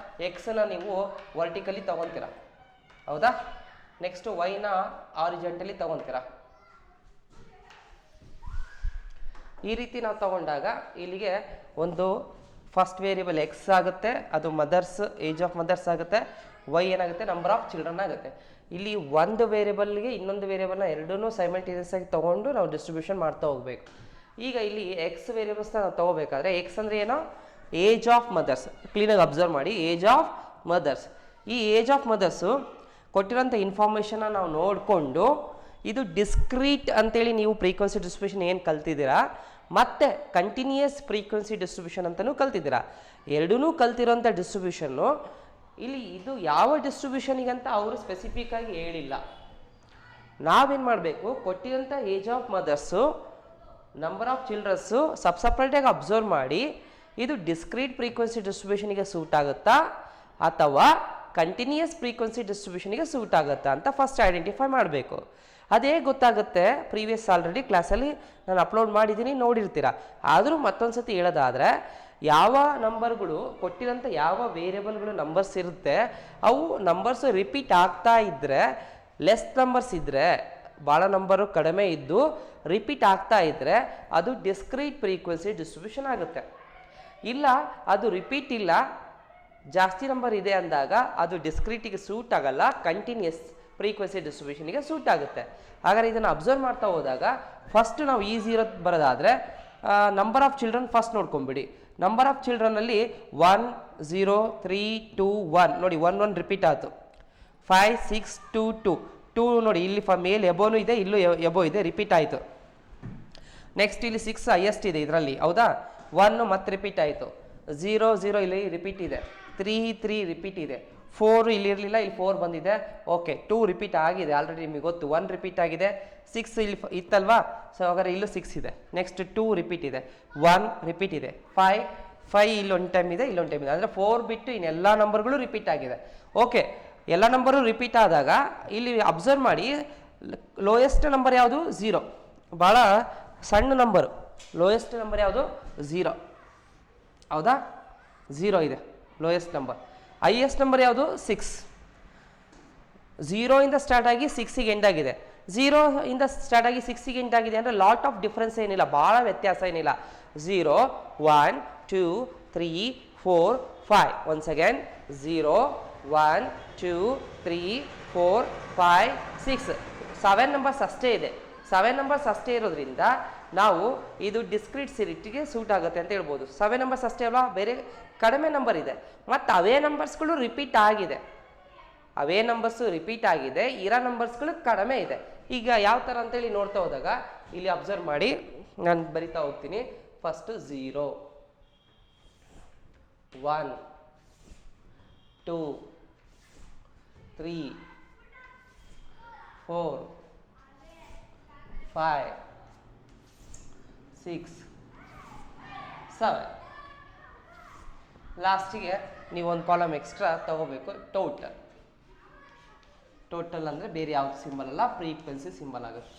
ಎಕ್ಸನ್ನ ನೀವು ವರ್ಟಿಕಲಿ ತೊಗೊತೀರಾ, ಹೌದಾ? ನೆಕ್ಸ್ಟ್ ವೈನ ಆರಿಜೆಂಟಲಿ ತೊಗೊತೀರಾ. ಈ ರೀತಿ ನಾವು ತಗೊಂಡಾಗ ಇಲ್ಲಿಗೆ ಒಂದು ಫಸ್ಟ್ ವೇರಿಯಬಲ್ ಎಕ್ಸ್ ಆಗುತ್ತೆ, ಅದು ಮದರ್ಸ್, ಏಜ್ ಆಫ್ ಮದರ್ಸ್ ಆಗುತ್ತೆ. ವೈ ಏನಾಗುತ್ತೆ, ನಂಬರ್ ಆಫ್ ಚಿಲ್ಡ್ರನ್ ಆಗುತ್ತೆ. ಇಲ್ಲಿ ಒಂದು ವೇರಿಯಬಲ್ಗೆ ಇನ್ನೊಂದು ವೇರಿಯಬಲ್ನ ಎರಡೂ ಸೈಮಲ್ಟೇನಿಯಸ್ ಆಗಿ ತೊಗೊಂಡು ನಾವು ಡಿಸ್ಟ್ರಿಬ್ಯೂಷನ್ ಮಾಡ್ತಾ ಹೋಗ್ಬೇಕು. ಈಗ ಇಲ್ಲಿ ಎಕ್ಸ್ ವೇರಿಯಬಲ್ಸ್ನ ನಾವು ತೊಗೋಬೇಕಾದ್ರೆ ಎಕ್ಸ್ ಅಂದರೆ ಏನೋ, ಏಜ್ ಆಫ್ ಮದರ್ಸ್. ಕ್ಲೀನಾಗಿ ಅಬ್ಸರ್ವ್ ಮಾಡಿ, ಏಜ್ ಆಫ್ ಮದರ್ಸ್. ಈ ಏಜ್ ಆಫ್ ಮದರ್ಸು ಕೊಟ್ಟಿರೋಂಥ ಇನ್ಫಾರ್ಮೇಷನ್ನ ನಾವು ನೋಡಿಕೊಂಡು, ಇದು ಡಿಸ್ಕ್ರೀಟ್ ಅಂತೇಳಿ ನೀವು ಫ್ರೀಕ್ವೆನ್ಸಿ ಡಿಸ್ಟ್ರಿಬ್ಯೂಷನ್ ಏನು ಕಲ್ತಿದ್ದೀರಾ, ಮತ್ತು ಕಂಟಿನ್ಯೂಯಸ್ ಫ್ರೀಕ್ವೆನ್ಸಿ ಡಿಸ್ಟ್ರಿಬ್ಯೂಷನ್ ಅಂತಲೂ ಕಲ್ತಿದ್ದೀರಾ. ಎರಡೂ ಕಲ್ತಿರೋಂಥ ಡಿಸ್ಟ್ರಿಬ್ಯೂಷನ್ನು ಇಲ್ಲಿ ಇದು ಯಾವ ಡಿಸ್ಟ್ರಿಬ್ಯೂಷನಿಗಂತ ಅವರು ಸ್ಪೆಸಿಫಿಕ್ ಆಗಿ ಹೇಳಿಲ್ಲ. ನಾವೇನು ಮಾಡಬೇಕು, ಕೊಟ್ಟಿರೋಂಥ age of mothers, number of childrens ಸಪ್ರೇಟಾಗಿ ಅಬ್ಸರ್ವ್ ಮಾಡಿ, ಇದು ಡಿಸ್ಕ್ರೀಟ್ ಫ್ರೀಕ್ವೆನ್ಸಿ ಡಿಸ್ಟ್ರಿಬ್ಯೂಷನಿಗೆ ಸೂಟ್ ಆಗುತ್ತಾ ಅಥವಾ ಕಂಟಿನ್ಯೂಯಸ್ ಫ್ರೀಕ್ವೆನ್ಸಿ ಡಿಸ್ಟ್ರಿಬ್ಯೂಷನಿಗೆ ಸೂಟ್ ಆಗುತ್ತಾ ಅಂತ ಫಸ್ಟ್ ಐಡೆಂಟಿಫೈ ಮಾಡಬೇಕು. ಅದೇ ಗೊತ್ತಾಗುತ್ತೆ, ಪ್ರೀವಿಯಸ್ ಆಲ್ರೆಡಿ ಕ್ಲಾಸಲ್ಲಿ ನಾನು ಅಪ್ಲೋಡ್ ಮಾಡಿದ್ದೀನಿ, ನೋಡಿರ್ತೀರ. ಆದರೂ ಮತ್ತೊಂದು ಸತಿ ಹೇಳೋದಾದರೆ, ಯಾವ ನಂಬರ್ಗಳು ಕೊಟ್ಟಿರೋಂಥ ಯಾವ ವೇರಿಯಬಲ್ಗಳು ನಂಬರ್ಸ್ ಇರುತ್ತೆ, ಅವು ನಂಬರ್ಸು ರಿಪೀಟ್ ಆಗ್ತಾ ಇದ್ದರೆ, ಲೆಸ್ ನಂಬರ್ಸ್ ಇದ್ದರೆ, ಭಾಳ ನಂಬರು ಕಡಿಮೆ ಇದ್ದು ರಿಪೀಟ್ ಆಗ್ತಾ ಇದ್ದರೆ ಅದು ಡಿಸ್ಕ್ರೀಟ್ ಫ್ರೀಕ್ವೆನ್ಸಿ ಡಿಸ್ಟ್ರಿಬ್ಯೂಷನ್ ಆಗುತ್ತೆ. ಇಲ್ಲ ಅದು ರಿಪೀಟ್ ಇಲ್ಲ, ಜಾಸ್ತಿ ನಂಬರ್ ಇದೆ ಅಂದಾಗ ಅದು ಡಿಸ್ಕ್ರೀಟಿಗೆ ಸೂಟ್ ಆಗಲ್ಲ, ಕಂಟಿನ್ಯೂಸ್ ಫ್ರೀಕ್ವೆನ್ಸಿ ಡಿಸ್ಟ್ರಿಬ್ಯೂಷನಿಗೆ ಸೂಟ್ ಆಗುತ್ತೆ. ಹಾಗಾದ್ರೆ ಇದನ್ನು ಅಬ್ಸರ್ವ್ ಮಾಡ್ತಾ ಹೋದಾಗ ಫಸ್ಟ್ ನಾವು ಈಸಿ ಇರೋದು ಬರೋದಾದರೆ ನಂಬರ್ ಆಫ್ ಚಿಲ್ಡ್ರನ್ ಫಸ್ಟ್ ನೋಡ್ಕೊಂಬಿಡಿ. ನಂಬರ್ ಆಫ್ ಚಿಲ್ಡ್ರನ್ನಲ್ಲಿ 1 0 3 2 1 ನೋಡಿ, 1 1 ರಿಪೀಟ್ ಆಯಿತು. 5 6 2 2 2 ನೋಡಿ, ಇಲ್ಲಿ ಮೇಲೆ ಎಬೋನು ಇದೆ, ಇಲ್ಲೂ ಎಬೋ ಇದೆ, ರಿಪೀಟ್ ಆಯಿತು. ನೆಕ್ಸ್ಟ್ ಇಲ್ಲಿ 6 ಹೈಯೆಸ್ಟ್ ಇದೆ ಇದರಲ್ಲಿ, ಹೌದಾ? 1 ಮತ್ತೆ ರಿಪೀಟ್ ಆಯಿತು. 0 0 ಇಲ್ಲಿ ರಿಪೀಟ್ ಇದೆ. 3 3 ರಿಪೀಟ್ ಇದೆ. 4 ಇಲ್ಲಿ ಇರಲಿಲ್ಲ, ಇಲ್ಲಿ 4 ಬಂದಿದೆ. ಓಕೆ, 2 ರಿಪೀಟ್ ಆಗಿದೆ, ಆಲ್ರೆಡಿ ನಿಮಗೆ ಗೊತ್ತು. 1 ರಿಪೀಟ್ ಆಗಿದೆ. 6 ಇಲ್ಲಿ ಇತ್ತಲ್ವಾ, ಸೊ ಹಾಗಾದ್ರೆ ಇಲ್ಲೂ 6 ಇದೆ. ನೆಕ್ಸ್ಟ್ 2 ರಿಪೀಟ್ ಇದೆ. 1 ರಿಪೀಟ್ ಇದೆ. 5 ಇಲ್ಲೊಂದು ಟೈಮ್ ಇದೆ, ಇಲ್ಲೊಂದು ಟೈಮ್ ಇದೆ. ಅಂದರೆ 4 ಬಿಟ್ಟು ಇನ್ನೆಲ್ಲ ನಂಬರ್ಗಳು ರಿಪೀಟ್ ಆಗಿದೆ. ಓಕೆ, ಎಲ್ಲ ನಂಬರು ರಿಪೀಟ್ ಆದಾಗ ಇಲ್ಲಿ ಅಬ್ಸರ್ವ್ ಮಾಡಿ, ಲೋಯೆಸ್ಟ್ ನಂಬರ್ ಯಾವುದು, 0. ಭಾಳ ಸಣ್ಣ ನಂಬರು. ಲೋಯೆಸ್ಟ್ ನಂಬರ್ ಯಾವುದು, 0, ಹೌದಾ? 0 ಇದೆ ಲೋಯೆಸ್ಟ್ ನಂಬರ್. ಹೈಯೆಸ್ಟ್ ನಂಬರ್ ಯಾವುದು, 6. 0 ಇಂದ ಸ್ಟಾರ್ಟ್ ಆಗಿ 6ಗೆ ಎಂಡ್ ಆಗಿದೆ. 0 ಇಂದ ಸ್ಟಾರ್ಟ್ ಆಗಿ 6ಗೆ ಎಂಡ್ ಆಗಿದೆ ಅಂದರೆ ಲಾಟ್ ಆಫ್ ಡಿಫ್ರೆನ್ಸ್ ಏನಿಲ್ಲ, ಭಾಳ ವ್ಯತ್ಯಾಸ ಏನಿಲ್ಲ. 0 1 2 3 4 5. Once again 0 1 2 3 4 5 6. 7 ನಂಬರ್ಸ್ ಅಷ್ಟೇ ಇದೆ. 7 ನಂಬರ್ಸ್ ಅಷ್ಟೇ ಇರೋದ್ರಿಂದ ನಾವು ಇದು ಡಿಸ್ಕ್ರೀಟ್ ಸಿರಿಟಿಗೆ ಸೂಟ್ ಆಗುತ್ತೆ ಅಂತ ಹೇಳ್ಬೋದು. 7 ನಂಬರ್ಸ್ ಅಷ್ಟೇ ಅಲ್ವಾ, ಬೇರೆ ಕಡಿಮೆ ನಂಬರ್ ಇದೆ, ಮತ್ತು ಅವೇ ನಂಬರ್ಸ್ಗಳು ರಿಪೀಟ್ ಆಗಿದೆ. ಅವೇ ನಂಬರ್ಸು ರಿಪೀಟ್ ಆಗಿದೆ, ಇರೋ ನಂಬರ್ಸ್ಗಳು ಕಡಿಮೆ ಇದೆ. ಈಗ ಯಾವ ಥರ ಅಂತೇಳಿ ನೋಡ್ತಾ ಹೋದಾಗ ಇಲ್ಲಿ ಅಬ್ಸರ್ವ್ ಮಾಡಿ, ನಾನು ಬರಿತಾ ಹೋಗ್ತೀನಿ. ಫಸ್ಟು 0 1 2 3 4 5 6 7. ಲಾಸ್ಟಿಗೆ ನೀವು ಒಂದು ಕಾಲಮ್ ಎಕ್ಸ್ಟ್ರಾ ತಗೋಬೇಕು. ಟೋಟಲ್ ಅಂದರೆ ಬೇರೆ ಯಾವ್ದು ಸಿಂಬಲ್ ಅಲ್ಲ, ಫ್ರೀಕ್ವೆನ್ಸಿ ಸಿಂಬಲ್ ಆಗುತ್ತೆ.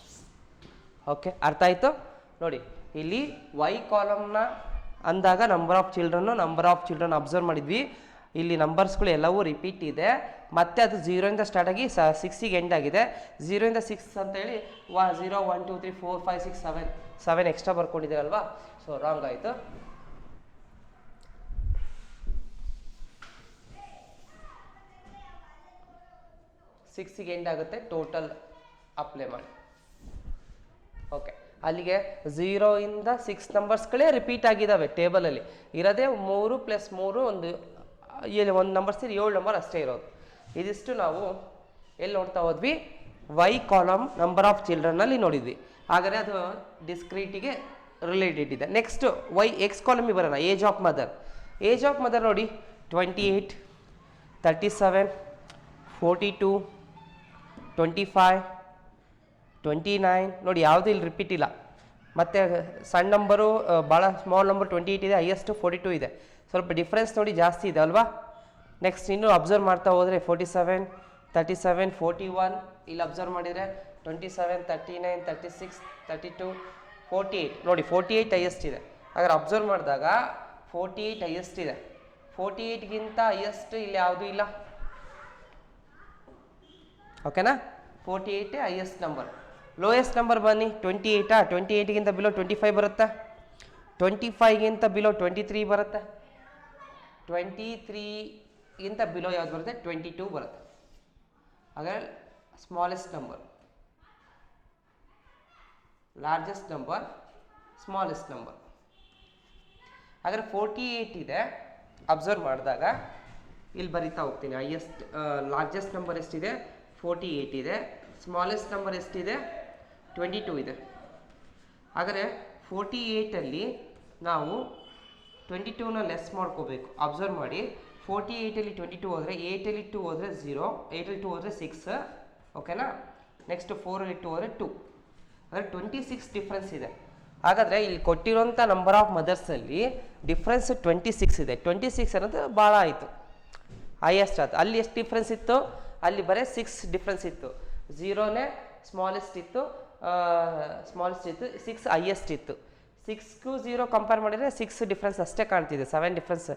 ಓಕೆ, ಅರ್ಥ ಆಯಿತು ನೋಡಿ. ಇಲ್ಲಿ ವೈ ಕಾಲಮ್ನ ಅಂದಾಗ ನಂಬರ್ ಆಫ್ ಚಿಲ್ಡ್ರನ್ ಅಬ್ಸರ್ವ್ ಮಾಡಿದ್ವಿ. ಇಲ್ಲಿ ನಂಬರ್ಸ್ಗಳು ಎಲ್ಲವೂ ರಿಪೀಟ್ ಇದೆ. ಮತ್ತೆ ಅದು 0ಇಂದ ಸ್ಟಾರ್ಟ್ ಆಗಿ 6ಗೆ ಎಂಡ್ ಆಗಿದೆ. 0ಇಂದ 6 ಅಂತ ಹೇಳಿ 0 1 2 3 4 5 6 7 ಎಕ್ಸ್ಟ್ರಾ ಬರ್ಕೊಂಡಿದ್ದೀರಲ್ವಾ, ಸೊ ರಾಂಗ್ ಆಯಿತು. ಸಿಕ್ಸಿಗೆ ಎಂಡ್ ಆಗುತ್ತೆ, ಟೋಟಲ್ ಅಪ್ಲೈ ಮಾಡಿ. ಓಕೆ, ಅಲ್ಲಿಗೆ 0ಇಂದ 6 ನಂಬರ್ಸ್ಗಳೇ ರಿಪೀಟ್ ಆಗಿದ್ದಾವೆ. ಟೇಬಲಲ್ಲಿ ಇರೋದೇ 3 + 3 ಒಂದು ನಂಬರ್ ಸೇರಿ 7 ನಂಬರ್ ಅಷ್ಟೇ ಇರೋದು. ಇದಿಷ್ಟು ನಾವು ಎಲ್ಲಿ ನೋಡ್ತಾ ಹೋದ್ವಿ, ವೈ ಕಾಲಮ್ ನಂಬರ್ ಆಫ್ ಚಿಲ್ಡ್ರನ್ನಲ್ಲಿ ನೋಡಿದ್ವಿ. ಹಾಗಾದರೆ ಅದು ಡಿಸ್ಕ್ರೀಟಿಗೆ ರಿಲೇಟೆಡ್ ಇದೆ. ನೆಕ್ಸ್ಟ್ ಎಕ್ಸ್ ಕಾಲಮಿಗೆ ಬರೋಣ. ಏಜ್ ಆಫ್ ಮದರ್ ನೋಡಿ, 28 37 42 25 29 ನೋಡಿ, ಯಾವುದೂ ಇಲ್ಲಿ ರಿಪೀಟ್ ಇಲ್ಲ. ಮತ್ತು ಸಣ್ಣ ನಂಬರು ಭಾಳ ಸ್ಮಾಲ್ ನಂಬರ್ 28 ಇದೆ, ಹೈಯೆಸ್ಟ್ 42 ಇದೆ. ಸ್ವಲ್ಪ ಡಿಫ್ರೆನ್ಸ್ ನೋಡಿ ಜಾಸ್ತಿ ಇದೆ ಅಲ್ವಾ. ನೆಕ್ಸ್ಟ್ ಇನ್ನೂ ಅಬ್ಸರ್ವ್ ಮಾಡ್ತಾ ಹೋದರೆ 47 37 41 ಇಲ್ಲಿ ಅಬ್ಸರ್ವ್ ಮಾಡಿದರೆ 27 39 36 32 48 ನೋಡಿ, 48 ಹೈಯೆಸ್ಟ್ ಇದೆ. ಹಾಗಾದ್ರೆ ಅಬ್ಸರ್ವ್ ಮಾಡಿದಾಗ 48 ಹೈಯೆಸ್ಟ್ ಇದೆ. 48ಗಿಂತ ಹೈಯೆಸ್ಟ್ ಇಲ್ಲಿ ಯಾವುದೂ ಇಲ್ಲ. ಓಕೆನಾ, 48 ಹೈಯೆಸ್ಟ್ ನಂಬರ್. ಲೋಯೆಸ್ಟ್ ನಂಬರ್ ಬನ್ನಿ, 28. 28ಗಿಂತ ಬಿಲೋ 25 ಬರುತ್ತಾ? 25ಗಿಂತ ಬಿಲೋ 23 ಬರುತ್ತೆ. 23ಗಿಂತ ಬಿಲೋ ಯಾವ್ದು ಬರುತ್ತೆ? 22 ಬರುತ್ತೆ. ಹಾಗಾದ್ರೆ smallest number, largest number, smallest number. ಹಾಗಾದ್ರೆ 48 ಇದೆ. ಅಬ್ಸರ್ವ್ ಮಾಡಿದಾಗ ಇಲ್ಲಿ ಬರಿತಾ ಹೋಗ್ತೀನಿ. ಹೈಯೆಸ್ಟ್ ಲಾರ್ಜೆಸ್ಟ್ ನಂಬರ್ ಎಷ್ಟಿದೆ? 48 ಇದೆ. ಸ್ಮಾಲೆಸ್ಟ್ ನಂಬರ್ ಎಷ್ಟಿದೆ? 22 ಇದೆ. ಹಾಗಾದರೆ 48ಅಲ್ಲಿ ನಾವು 22ನ ಲೆಸ್ ಮಾಡ್ಕೋಬೇಕು. ಅಬ್ಸರ್ವ್ ಮಾಡಿ, 48ಅಲ್ಲಿ 22 ಹೋದರೆ, 8ಅಲ್ಲಿ 2 ಹೋದರೆ 0, 8ಅಲ್ಲಿ 2 ಹೋದರೆ 6. ಓಕೆನಾ, ನೆಕ್ಸ್ಟ್ 4ಅಲ್ಲಿ 2 ಹೋದರೆ 2. ಅಂದರೆ 26 ಡಿಫ್ರೆನ್ಸ್ ಇದೆ. ಹಾಗಾದರೆ ಇಲ್ಲಿ ಕೊಟ್ಟಿರೋಂಥ ನಂಬರ್ ಆಫ್ ಮದರ್ಸಲ್ಲಿ ಡಿಫ್ರೆನ್ಸ್ 26 ಇದೆ. 26 ಅನ್ನೋದು ಭಾಳ ಆಯಿತು, ಹೈಯೆಸ್ಟ್ ಆಯ್ತು. ಅಲ್ಲಿ ಎಷ್ಟು ಡಿಫ್ರೆನ್ಸ್ ಇತ್ತು? ಅಲ್ಲಿ ಬರೀ 6 ಡಿಫ್ರೆನ್ಸ್ ಇತ್ತು. 0ನೇ ಸ್ಮಾಲೆಸ್ಟ್ ಇತ್ತು, 6 ಹೈಯೆಸ್ಟ್ ಇತ್ತು. 6ಗೂ 0 ಕಂಪೇರ್ ಮಾಡಿದರೆ 6 ಡಿಫ್ರೆನ್ಸ್ ಅಷ್ಟೇ ಕಾಣ್ತಿದೆ. 7 ಡಿಫ್ರೆನ್ಸ್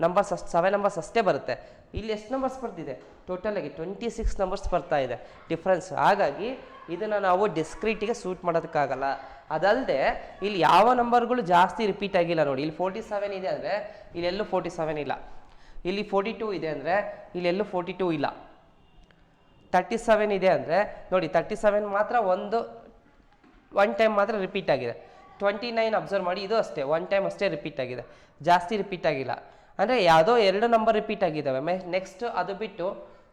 ನಂಬರ್ಸ್ 7 ನಂಬರ್ಸ್ ಅಷ್ಟೇ ಬರುತ್ತೆ. ಇಲ್ಲಿ ಎಷ್ಟು ನಂಬರ್ಸ್ ಬರ್ತಿದೆ? ಟೋಟಲಾಗಿ 26 ನಂಬರ್ಸ್ ಬರ್ತಾ ಇದೆ ಡಿಫ್ರೆನ್ಸ್. ಹಾಗಾಗಿ ಇದನ್ನು ನಾವು ಡಿಸ್ಕ್ರೀಟಿಗೆ ಸೂಟ್ ಮಾಡೋದಕ್ಕಾಗಲ್ಲ. ಅದಲ್ಲದೆ ಇಲ್ಲಿ ಯಾವ ನಂಬರ್ಗಳು ಜಾಸ್ತಿ ರಿಪೀಟ್ ಆಗಿಲ್ಲ ನೋಡಿ. ಇಲ್ಲಿ 47 ಇದೆ ಅಂದರೆ ಇಲ್ಲೆಲ್ಲೂ 47 ಇಲ್ಲ. ಇಲ್ಲಿ 42 ಇದೆ ಅಂದರೆ ಇಲ್ಲೆಲ್ಲೂ 42 ಇಲ್ಲ. 37 ಇದೆ ಅಂದರೆ ನೋಡಿ, 37 ಮಾತ್ರ ಒನ್ ಟೈಮ್ ಮಾತ್ರ ರಿಪೀಟ್ ಆಗಿದೆ. 29 ಅಬ್ಸರ್ವ್ ಮಾಡಿ, ಇದು ಅಷ್ಟೇ ಒನ್ ಟೈಮ್ ಅಷ್ಟೇ ರಿಪೀಟ್ ಆಗಿದೆ, ಜಾಸ್ತಿ ರಿಪೀಟ್ ಆಗಿಲ್ಲ. ಅಂದರೆ ಯಾವುದೋ 2 ನಂಬರ್ ರಿಪೀಟ್ ಆಗಿದ್ದಾವೆ. ನೆಕ್ಸ್ಟ್ ಅದು ಬಿಟ್ಟು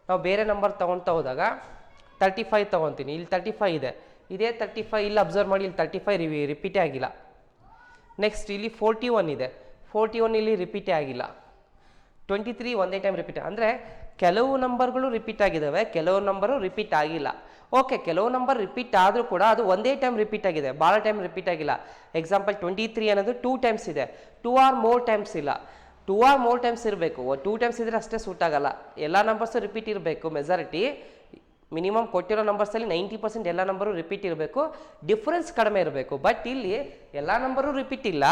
ನಾವು ಬೇರೆ ನಂಬರ್ ತೊಗೊಳ್ತಾ ಹೋದಾಗ 35 ತೊಗೊತೀನಿ. ಇಲ್ಲಿ 35 ಇದೆ, ಇದೇ 35 ಇಲ್ಲಿ ಅಬ್ಸರ್ವ್ ಮಾಡಿ, ಇಲ್ಲಿ 35 ರಿಪೀಟೇ ಆಗಿಲ್ಲ. ನೆಕ್ಸ್ಟ್ ಇಲ್ಲಿ 41 ಇದೆ, 41 ಇಲ್ಲಿ ರಿಪೀಟೇ ಆಗಿಲ್ಲ. 23 ಒಂದೇ ಟೈಮ್ ರಿಪೀಟ್. ಅಂದರೆ ಕೆಲವು ನಂಬರ್ಗಳು ರಿಪೀಟ್ ಆಗಿದ್ದಾವೆ, ಕೆಲವು ನಂಬರು ರಿಪೀಟ್ ಆಗಿಲ್ಲ. ಓಕೆ, ಕೆಲವು ನಂಬರ್ ರಿಪೀಟ್ ಆದರೂ ಕೂಡ ಅದು ಒಂದೇ ಟೈಮ್ ರಿಪೀಟ್ ಆಗಿದೆ, ಭಾಳ ಟೈಮ್ ರಿಪೀಟ್ ಆಗಿಲ್ಲ. ಎಕ್ಸಾಂಪಲ್ 23 ಅನ್ನೋದು 2 ಟೈಮ್ಸ್ ಇದೆ, 2 ಆರ್ ಮೋರ್ ಟೈಮ್ಸ್ ಇಲ್ಲ. 2 ಆರ್ ಮೋರ್ ಟೈಮ್ಸ್ ಇರಬೇಕು. 2 ಟೈಮ್ಸ್ ಇದ್ರೆ ಅಷ್ಟೇ ಸೂಟ್ ಆಗಲ್ಲ. ಎಲ್ಲ ನಂಬರ್ಸು ರಿಪೀಟ್ ಇರಬೇಕು. ಮೆಜಾರಿಟಿ ಮಿನಿಮಮ್ ಕೊಟ್ಟಿರೋ ನಂಬರ್ಸಲ್ಲಿ 90% ಎಲ್ಲ ನಂಬರು ರಿಪೀಟ್ ಇರಬೇಕು, ಡಿಫ್ರೆನ್ಸ್ ಕಡಿಮೆ ಇರಬೇಕು. ಬಟ್ ಇಲ್ಲಿ ಎಲ್ಲ ನಂಬರು ರಿಪೀಟ್ ಇಲ್ಲ,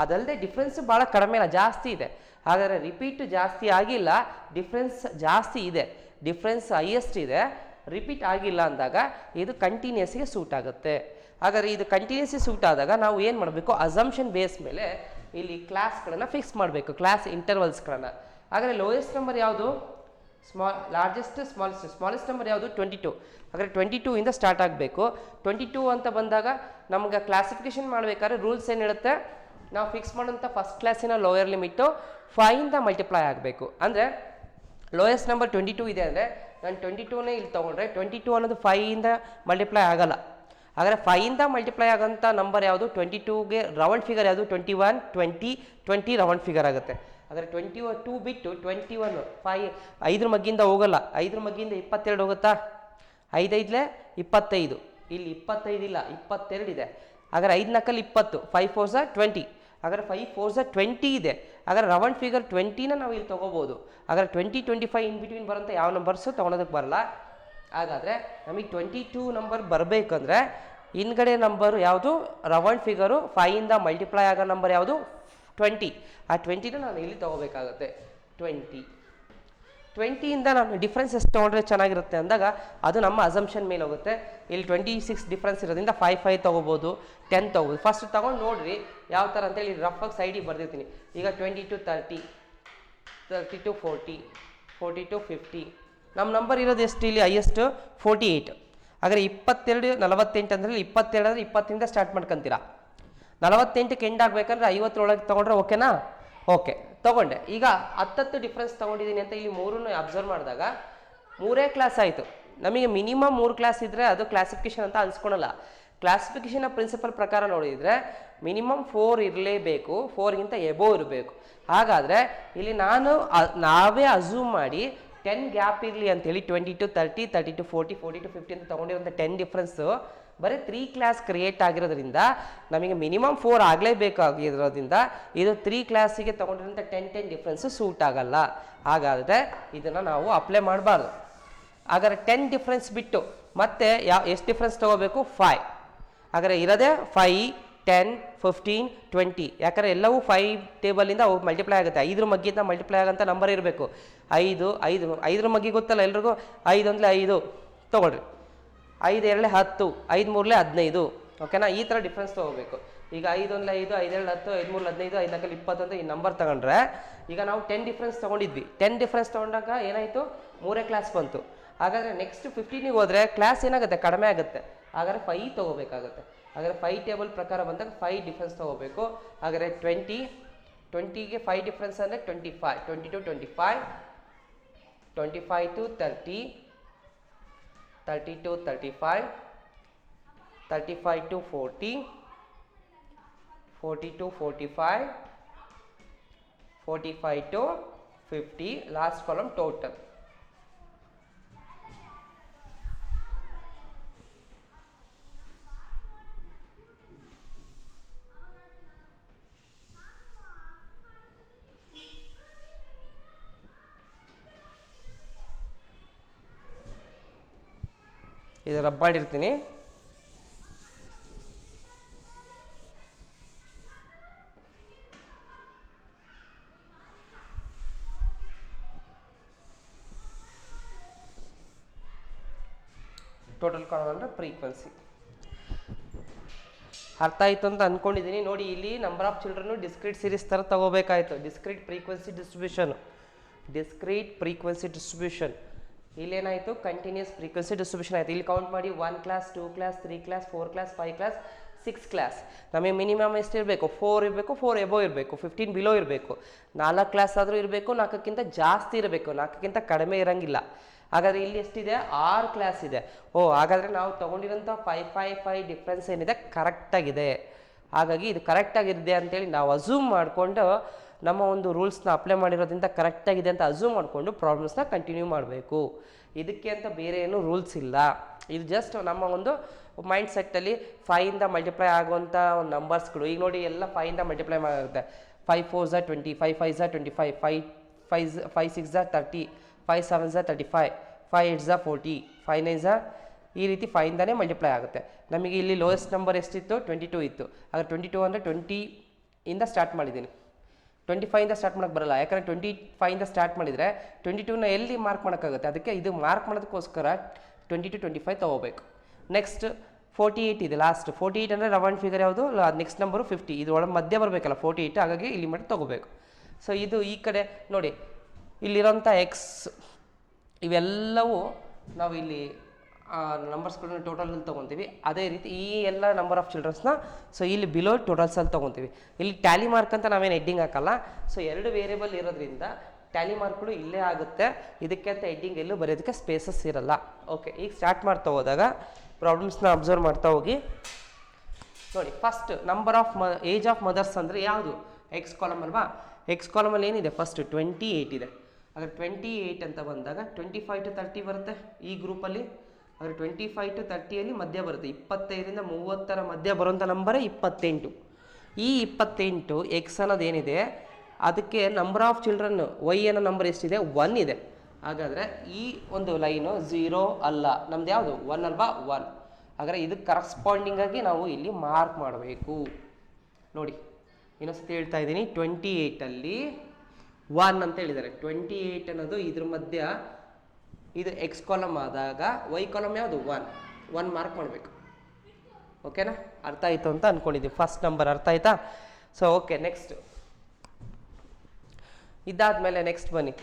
ಅದಲ್ಲದೆ ಡಿಫ್ರೆನ್ಸ್ ಭಾಳ ಕಡಿಮೆ ಇಲ್ಲ, ಜಾಸ್ತಿ ಇದೆ. ಹಾಗಾದರೆ ರಿಪೀಟ್ ಜಾಸ್ತಿ ಆಗಿಲ್ಲ, ಡಿಫ್ರೆನ್ಸ್ ಜಾಸ್ತಿ ಇದೆ, ಡಿಫ್ರೆನ್ಸ್ ಹೈಯೆಸ್ಟ್ ಇದೆ, ರಿಪೀಟ್ ಆಗಿಲ್ಲ ಅಂದಾಗ ಇದು ಕಂಟಿನ್ಯೂಸ್ಗೆ ಸೂಟ್ ಆಗುತ್ತೆ. ಹಾಗಾದರೆ ಇದು ಕಂಟಿನ್ಯೂಸ್ಗೆ ಸೂಟ್ ಆದಾಗ ನಾವು ಏನು ಮಾಡಬೇಕು? ಅಸಂಪ್ಷನ್ ಬೇಸ್ ಮೇಲೆ ಇಲ್ಲಿ ಕ್ಲಾಸ್ಗಳನ್ನು ಫಿಕ್ಸ್ ಮಾಡಬೇಕು, ಕ್ಲಾಸ್ ಇಂಟರ್ವಲ್ಸ್ಗಳನ್ನು. ಹಾಗಾದರೆ ಲೋಯೆಸ್ಟ್ ನಂಬರ್ ಯಾವುದು? ಲಾರ್ಜೆಸ್ಟ್ ಸ್ಮಾಲೆಸ್ಟ್ ನಂಬರ್ ಯಾವುದು? 22. ಹಾಗಾದರೆ 22 ಇಂದ ಸ್ಟಾರ್ಟ್ ಆಗಬೇಕು. 22 ಅಂತ ಬಂದಾಗ ನಮ್ಗೆ ಕ್ಲಾಸಿಫಿಕೇಶನ್ ಮಾಡಬೇಕಾದ್ರೆ ರೂಲ್ಸ್ ಏನು ಹೇಳುತ್ತೆ? ನಾವು ಫಿಕ್ಸ್ ಮಾಡೋಂಥ ಫಸ್ಟ್ ಕ್ಲಾಸಿನ ಲೋಯರ್ ಲಿಮಿಟು 5 ಇಂದ ಮಲ್ಟಿಪ್ಲೈ ಆಗಬೇಕು. ಅಂದರೆ ಲೋಯೆಸ್ಟ್ ನಂಬರ್ 22 ಇದೆ ಅಂದರೆ ನಾನು 22ನೇ ಇಲ್ಲಿ ತೊಗೊಂಡ್ರೆ 22 ಅನ್ನೋದು 5 ಇಂದ ಮಲ್ಟಿಪ್ಲೈ ಆಗಲ್ಲ. ಹಾಗಾದರೆ 5 ಇಂದ ಮಲ್ಟಿಪ್ಲೈ ಆಗೋಂಥ ನಂಬರ್ ಯಾವುದು? 22ಗೆ ರೌಂಡ್ ಫಿಗರ್ ಯಾವುದು? 21 20 20 ರೌಂಡ್ ಫಿಗರ್ ಆಗುತ್ತೆ. ಹಾಗಾದರೆ 22 ಬಿಟ್ಟು 21 5 ಮಗ್ಗಿಂದ ಹೋಗಲ್ಲ, 5 ಮಗ್ಗಿಂದ 22 ಹೋಗುತ್ತಾ, 5 5 25, ಇಲ್ಲಿ 25 ಇಲ್ಲ 22 ಇದೆ. ಹಾಗಾದ್ರೆ 5 ನಕ್ಕಲ್ಲಿ 20, 5 4 20, ಹಾಗಾದ್ರೆ 5 4 20 ಇದೆ. ಹಾಗಾದ್ರೆ ರೌಂಡ್ ಫಿಗರ್ 20ನ ನಾವು ಇಲ್ಲಿ ತೊಗೋಬೋದು. ಹಾಗಾದ್ರೆ 20 25 ಇನ್ ಬಿಟ್ವೀನ್ ಬರೋಂಥ ಯಾವ ನಂಬರ್ಸು ತೊಗೊಳೋದಕ್ಕೆ ಬರಲ್ಲ. ಹಾಗಾದರೆ ನಮಗೆ 22 ನಂಬರ್ ಬರಬೇಕಂದ್ರೆ ಹಿಂದ್ಗಡೆ ನಂಬರು ಯಾವುದು, ರೌಂಡ್ ಫಿಗರು 5ಇಂದ ಮಲ್ಟಿಪ್ಲೈ ಆಗೋ ನಂಬರ್ ಯಾವುದು 20. ಆ 20ನ ನಾನು ಇಲ್ಲಿ ತೊಗೋಬೇಕಾಗುತ್ತೆ. 20ಇಂದ ನಾನು ಡಿಫ್ರೆನ್ಸ್ ಎಷ್ಟು ತೊಗೊಂಡ್ರೆ ಚೆನ್ನಾಗಿರುತ್ತೆ ಅಂದಾಗ ಅದು ನಮ್ಮ ಅಸಂಪ್ಷನ್ ಮೇಲೆ ಹೋಗುತ್ತೆ. ಇಲ್ಲಿ 26 ಡಿಫ್ರೆನ್ಸ್ ಇರೋದ್ರಿಂದ 5 5 ತೊಗೋಬೋದು, 10 ತೊಗೋಬೋದು. ಫಸ್ಟ್ ತೊಗೊಂಡು ನೋಡಿರಿ ಯಾವ ಥರ ಅಂತೇಳಿ ರಫಾಗಿ ಸೈಡಿಗೆ ಬರ್ದಿರ್ತೀನಿ. ಈಗ 20 to 30, 30 to 40, 40 to 50. ನಮ್ಮ ನಂಬರ್ ಇರೋದು ಎಷ್ಟು ಇಲ್ಲಿ ಹೈಯೆಸ್ಟ್ 48. ಹಾಗಾದರೆ 22 48 ಅಂದರೆ 22 ಅಂದರೆ 20ಇಂದ ಸ್ಟಾರ್ಟ್ ಮಾಡ್ಕೊತೀರಾ. 48ಕ್ಕೆ ಎಂಡ್ ಆಗಬೇಕಂದ್ರೆ 50 ತೊಗೊಂಡ್ರೆ ಓಕೆನಾ? ಓಕೆ ತೊಗೊಂಡೆ. ಈಗ 10 ಡಿಫ್ರೆನ್ಸ್ ತೊಗೊಂಡಿದ್ದೀನಿ ಅಂತ ಇಲ್ಲಿ 3 ಅಬ್ಸರ್ವ್ ಮಾಡಿದಾಗ 3 ಕ್ಲಾಸ್ ಆಯಿತು. ನಮಗೆ ಮಿನಿಮಮ್ 3 ಕ್ಲಾಸ್ ಇದ್ದರೆ ಅದು ಕ್ಲಾಸಿಫಿಕೇಷನ್ ಅಂತ ಅನ್ಸ್ಕೊಳಲ್ಲ. ಕ್ಲಾಸಿಫಿಕೇಷನ್ ಪ್ರಿನ್ಸಿಪಲ್ ಪ್ರಕಾರ ನೋಡಿದರೆ ಮಿನಿಮಮ್ 4 ಇರಲೇಬೇಕು, 4ಗಿಂತ ಎಬೋವ್ ಇರಬೇಕು. ಹಾಗಾದರೆ ಇಲ್ಲಿ ನಾವೇ ಅಸ್ಯೂಮ್ ಮಾಡಿ 10 ಗ್ಯಾಪ್ ಇರಲಿ ಅಂತೇಳಿ 20 to 30, 30 to 40, 40 to 50 ಅಂತ ತೊಗೊಂಡಿರೋಂಥ 10 ಡಿಫ್ರೆನ್ಸು ಬರೀ 3 ಕ್ಲಾಸ್ ಕ್ರಿಯೇಟ್ ಆಗಿರೋದ್ರಿಂದ ನಮಗೆ ಮಿನಿಮಮ್ 4 ಆಗಲೇಬೇಕಾಗಿರೋದ್ರಿಂದ ಇದು 3 ಕ್ಲಾಸಿಗೆ ತೊಗೊಂಡಿರೋಂಥ 10 ಡಿಫ್ರೆನ್ಸು ಸೂಟ್ ಆಗಲ್ಲ. ಹಾಗಾದರೆ ಇದನ್ನು ನಾವು ಅಪ್ಲೈ ಮಾಡಬಾರ್ದು. ಹಾಗಾದರೆ 10 ಡಿಫ್ರೆನ್ಸ್ ಬಿಟ್ಟು ಮತ್ತೆ ಎಷ್ಟು ಡಿಫ್ರೆನ್ಸ್ ತೊಗೋಬೇಕು 5. ಹಾಗಾದರೆ ಇರೋದೇ 5 10 15 20. ಯಾಕಂದರೆ ಎಲ್ಲವೂ 5 ಟೇಬಲಿಂದ ಅವು ಮಲ್ಟಿಪ್ಲೈ ಆಗುತ್ತೆ. 5 ಮಗ್ಗಿಂದ ಮಲ್ಟಿಪ್ಲೈ ಆಗೋಂಥ ನಂಬರ್ ಇರಬೇಕು. 5 ಮಗ್ಗಿ ಗೊತ್ತಲ್ಲ ಎಲ್ರಿಗೂ, 5 1 5 ತೊಗೊಳ್ರಿ, 5 2 10, 5 3 15. ಓಕೆನಾ? ಈ ಥರ ಡಿಫ್ರೆನ್ಸ್ ತೊಗೋಬೇಕು. ಈಗ 5 1 5, 5 2 10, 5 3 15, 5 4 20 ಅಂತ ಈ ನಂಬರ್ ತಗೊಂಡ್ರೆ ಈಗ ನಾವು 10 ಡಿಫ್ರೆನ್ಸ್ ತೊಗೊಂಡಿದ್ವಿ. 10 ಡಿಫ್ರೆನ್ಸ್ ತೊಗೊಂಡಾಗ ಏನಾಯಿತು 3 ಕ್ಲಾಸ್ ಬಂತು. ಹಾಗಾದರೆ ನೆಕ್ಸ್ಟ್ 15ಗೆ ಹೋದರೆ ಕ್ಲಾಸ್ ಏನಾಗುತ್ತೆ ಕಡಿಮೆ ಆಗುತ್ತೆ. ಹಾಗಾದರೆ 5 ತೊಗೋಬೇಕಾಗುತ್ತೆ. ಹಾಗಾದರೆ 5 ಟೇಬಲ್ ಪ್ರಕಾರ ಬಂದಾಗ 5 ಡಿಫ್ರೆನ್ಸ್ ತೊಗೋಬೇಕು. ಹಾಗಾದರೆ 20ಗೆ 5 ಡಿಫ್ರೆನ್ಸ್ ಅಂದರೆ 25, 20 to 25, 25 to 30, 30 to 35, 35 to 40, 40 to 45, 45 to 50. Last column total. ಇದು ರಬ್ ಮಾಡಿರ್ತೀನಿ. ಟೋಟಲ್ ಕಾಲಮ್ ಅಂದರೆ ಫ್ರೀಕ್ವೆನ್ಸಿ. ಅರ್ಥ ಆಯಿತು ಅಂತ ಅಂದ್ಕೊಂಡಿದ್ದೀನಿ. ನೋಡಿ ಇಲ್ಲಿ ನಂಬರ್ ಆಫ್ ಚಿಲ್ಡ್ರನ್ನು ಡಿಸ್ಕ್ರೀಟ್ ಸೀರೀಸ್ ಥರ ತೊಗೋಬೇಕಾಯ್ತು. ಡಿಸ್ಕ್ರೀಟ್ ಫ್ರೀಕ್ವೆನ್ಸಿ ಡಿಸ್ಟ್ರಿಬ್ಯೂಷನ್ ಇಲ್ಲೇನಾಯಿತು ಕಂಟಿನ್ಯೂಸ್ ಫ್ರೀಕ್ವೆನ್ಸಿ ಡಿಸ್ಟ್ರಿಬ್ಯೂಷನ್ ಆಯಿತು. ಇಲ್ಲಿ ಕೌಂಟ್ ಮಾಡಿ 1 class 2 class 3 class 4 class 5 class 6 class. ನಮಗೆ ಮಿನಿಮಮ್ ಎಷ್ಟು ಇರಬೇಕು 4 ಇರಬೇಕು, 4 ಎಬೋ ಇರಬೇಕು, 15 ಬಿಲೋ ಇರಬೇಕು. 4 ಕ್ಲಾಸ್ ಆದರೂ ಇರಬೇಕು, 4ಕ್ಕಿಂತ ಜಾಸ್ತಿ ಇರಬೇಕು, 4ಕ್ಕಿಂತ ಕಡಿಮೆ ಇರೋಂಗಿಲ್ಲ. ಹಾಗಾದರೆ ಇಲ್ಲಿ ಎಷ್ಟಿದೆ 6 ಕ್ಲಾಸ್ ಇದೆ. ಹಾಗಾದರೆ ನಾವು ತೊಗೊಂಡಿರೋಂಥ 5 5 5 ಡಿಫ್ರೆನ್ಸ್ ಏನಿದೆ ಕರೆಕ್ಟಾಗಿದೆ. ಹಾಗಾಗಿ ಇದು ಕರೆಕ್ಟಾಗಿದೆ ಅಂತೇಳಿ ನಾವು ಅಸ್ಯೂಮ್ ಮಾಡಿಕೊಂಡು ನಮ್ಮ ಒಂದು ರೂಲ್ಸ್ನ ಅಪ್ಲೈ ಮಾಡಿರೋದ್ರಿಂದ ಕರೆಕ್ಟಾಗಿದೆ ಅಂತ ಅಸ್ಯೂಮ್ ಮಾಡಿಕೊಂಡು ಪ್ರಾಬ್ಲಮ್ಸ್ನ ಕಂಟಿನ್ಯೂ ಮಾಡಬೇಕು. ಇದಕ್ಕೆ ಅಂತ ಬೇರೆ ಏನು ರೂಲ್ಸ್ ಇಲ್ಲ. ಇದು ಜಸ್ಟ್ ನಮ್ಮ ಒಂದು ಮೈಂಡ್ ಸೆಟ್ಟಲ್ಲಿ 5ಇಂದ ಮಲ್ಟಿಪ್ಲೈ ಆಗುವಂಥ ಒಂದು ನಂಬರ್ಸ್ಗಳು. ಈಗ ನೋಡಿ ಎಲ್ಲ 5ಇಂದ ಮಲ್ಟಿಪ್ಲೈ ಆಗುತ್ತೆ. 5 4 20, 5 5 25, 5 6 30, 5 7 35, 5 8 40, 5 9 ಈ ರೀತಿ 5ಇಂದಾನೇ ಮಲ್ಟಿಪ್ಲೈ ಆಗುತ್ತೆ. ನಮಗೆ ಇಲ್ಲಿ ಲೋಯೆಸ್ಟ್ ನಂಬರ್ ಎಷ್ಟಿತ್ತು 22 ಇತ್ತು. ಹಾಗಾದ್ರೆ 22 ಅಂದರೆ 20ಇಂದ ಸ್ಟಾರ್ಟ್ ಮಾಡಿದ್ದೀನಿ. 25ಇಂದ ಸ್ಟಾರ್ಟ್ ಮಾಡೋಕ್ಕೆ ಬರಲ್ಲ, ಯಾಕಂದರೆ 25ಇಂದ ಸ್ಟಾರ್ಟ್ ಮಾಡಿದರೆ 22ನ ಎಲ್ಲಿ ಮಾರ್ಕ್ ಮಾಡೋಕ್ಕಾಗುತ್ತೆ. ಅದಕ್ಕೆ ಇದು ಮಾರ್ಕ್ ಮಾಡೋದಕ್ಕೋಸ್ಕರ 20 to 25 ತೊಗೋಬೇಕು. ನೆಕ್ಸ್ಟ್ 48 ಇದೆ ಲಾಸ್ಟ್. 48 ಅಂದರೆ ರೌಂಡ್ ಫಿಗರ್ ಯಾವುದು, ನೆಕ್ಸ್ಟ್ ನಂಬರು 50. ಇದು ಒಳಗೆ ಮಧ್ಯೆ ಬರಬೇಕಲ್ಲ 48, ಹಾಗಾಗಿ ಇಲ್ಲಿ ಮಾಡಿ ತೊಗೋಬೇಕು. ಸೊ ಇದು ಈ ಕಡೆ ನೋಡಿ ಇಲ್ಲಿರೋಂಥ ಎಕ್ಸ್ ಇವೆಲ್ಲವೂ ನಾವು ಇಲ್ಲಿ ನಂಬರ್ಸ್ಗಳನ್ನ ಟೋಟಲಲ್ಲಿ ತೊಗೊತೀವಿ. ಅದೇ ರೀತಿ ಈ ಎಲ್ಲ ನಂಬರ್ ಆಫ್ ಚಿಲ್ಡ್ರನ್ಸ್ನ ಸೊ ಇಲ್ಲಿ ಬಿಲೋ ಟೋಟಲ್ಸಲ್ಲಿ ತೊಗೊತೀವಿ. ಇಲ್ಲಿ ಟ್ಯಾಲಿ ಮಾರ್ಕ್ ಅಂತ ನಾವೇನು ಹೆಡ್ಡಿಂಗ್ ಹಾಕಲ್ಲ. ಸೊ 2 ವೇರಿಯಬಲ್ ಇರೋದ್ರಿಂದ ಟ್ಯಾಲಿ ಮಾರ್ಕ್ಗಳು ಇಲ್ಲೇ ಆಗುತ್ತೆ. ಇದಕ್ಕೆ ಅಂತ ಹೆಡ್ಡಿಂಗ್ ಎಲ್ಲೂ ಬರೆಯೋದಕ್ಕೆ ಸ್ಪೇಸಸ್ ಇರಲ್ಲ. ಓಕೆ, ಈಗ ಸ್ಟಾರ್ಟ್ ಮಾಡ್ತಾ ಹೋದಾಗ ಪ್ರಾಬ್ಲಮ್ಸ್ನ ಅಬ್ಸರ್ವ್ ಮಾಡ್ತಾ ಹೋಗಿ ನೋಡಿ. First number of age of mothers ಅಂದರೆ ಯಾವುದು ಎಕ್ಸ್ ಕಾಲಮ್ ಅಲ್ವಾ, ಎಕ್ಸ್ ಕಾಲಮಲ್ಲಿ ಏನಿದೆ ಫಸ್ಟ್ 28 ಇದೆ. ಅದ್ರ 28 ಅಂತ ಬಂದಾಗ 25 to 30 ಬರುತ್ತೆ ಈ ಗ್ರೂಪಲ್ಲಿ. ಅದ್ರ 25 to 30ಯಲ್ಲಿ ಮಧ್ಯ ಬರುತ್ತೆ, 25ರಿಂದ 30ರ ಮಧ್ಯ ಬರುವಂಥ ನಂಬರೇ 28. ಈ 28 ಎಕ್ಸ್ ಅನ್ನೋದು ಏನಿದೆ ಅದಕ್ಕೆ ನಂಬರ್ ಆಫ್ ಚಿಲ್ಡ್ರನ್ ವೈ ಅನ್ನೋ ನಂಬರ್ ಎಷ್ಟಿದೆ 1 ಇದೆ. ಹಾಗಾದರೆ ಈ ಒಂದು ಲೈನು 0 ಅಲ್ಲ, ನಮ್ದು ಯಾವುದು 1 ಅಲ್ವಾ 1. ಹಾಗಾದರೆ ಇದಕ್ಕೆ ಕರಸ್ಪಾಂಡಿಂಗ್ ಆಗಿ ನಾವು ಇಲ್ಲಿ ಮಾರ್ಕ್ ಮಾಡಬೇಕು. ನೋಡಿ ಇನ್ನೊಂದ್ಸತಿ ಹೇಳ್ತಾ ಇದ್ದೀನಿ, 28ಅಲ್ಲಿ 1 ಅಂತ ಹೇಳಿದ್ದಾರೆ. 28 ಅನ್ನೋದು ಇದ್ರ ಮಧ್ಯ ಇದು ಎಕ್ಸ್ ಕಾಲಮ್ ಆದಾಗ ವೈ ಕಾಲಮ್ ಯಾವುದು 1 ಮಾರ್ಕ್ ಮಾಡಬೇಕು. ಓಕೆನಾ, ಅರ್ಥ ಆಯಿತು ಅಂತ ಅಂದ್ಕೊಂಡಿದ್ದೀವಿ. ಫಸ್ಟ್ ನಂಬರ್ ಅರ್ಥ ಆಯ್ತಾ? ಸೊ ಓಕೆ, ನೆಕ್ಸ್ಟ್ ಇದಾದಮೇಲೆ ನೆಕ್ಸ್ಟ್ ಬನ್ನಿ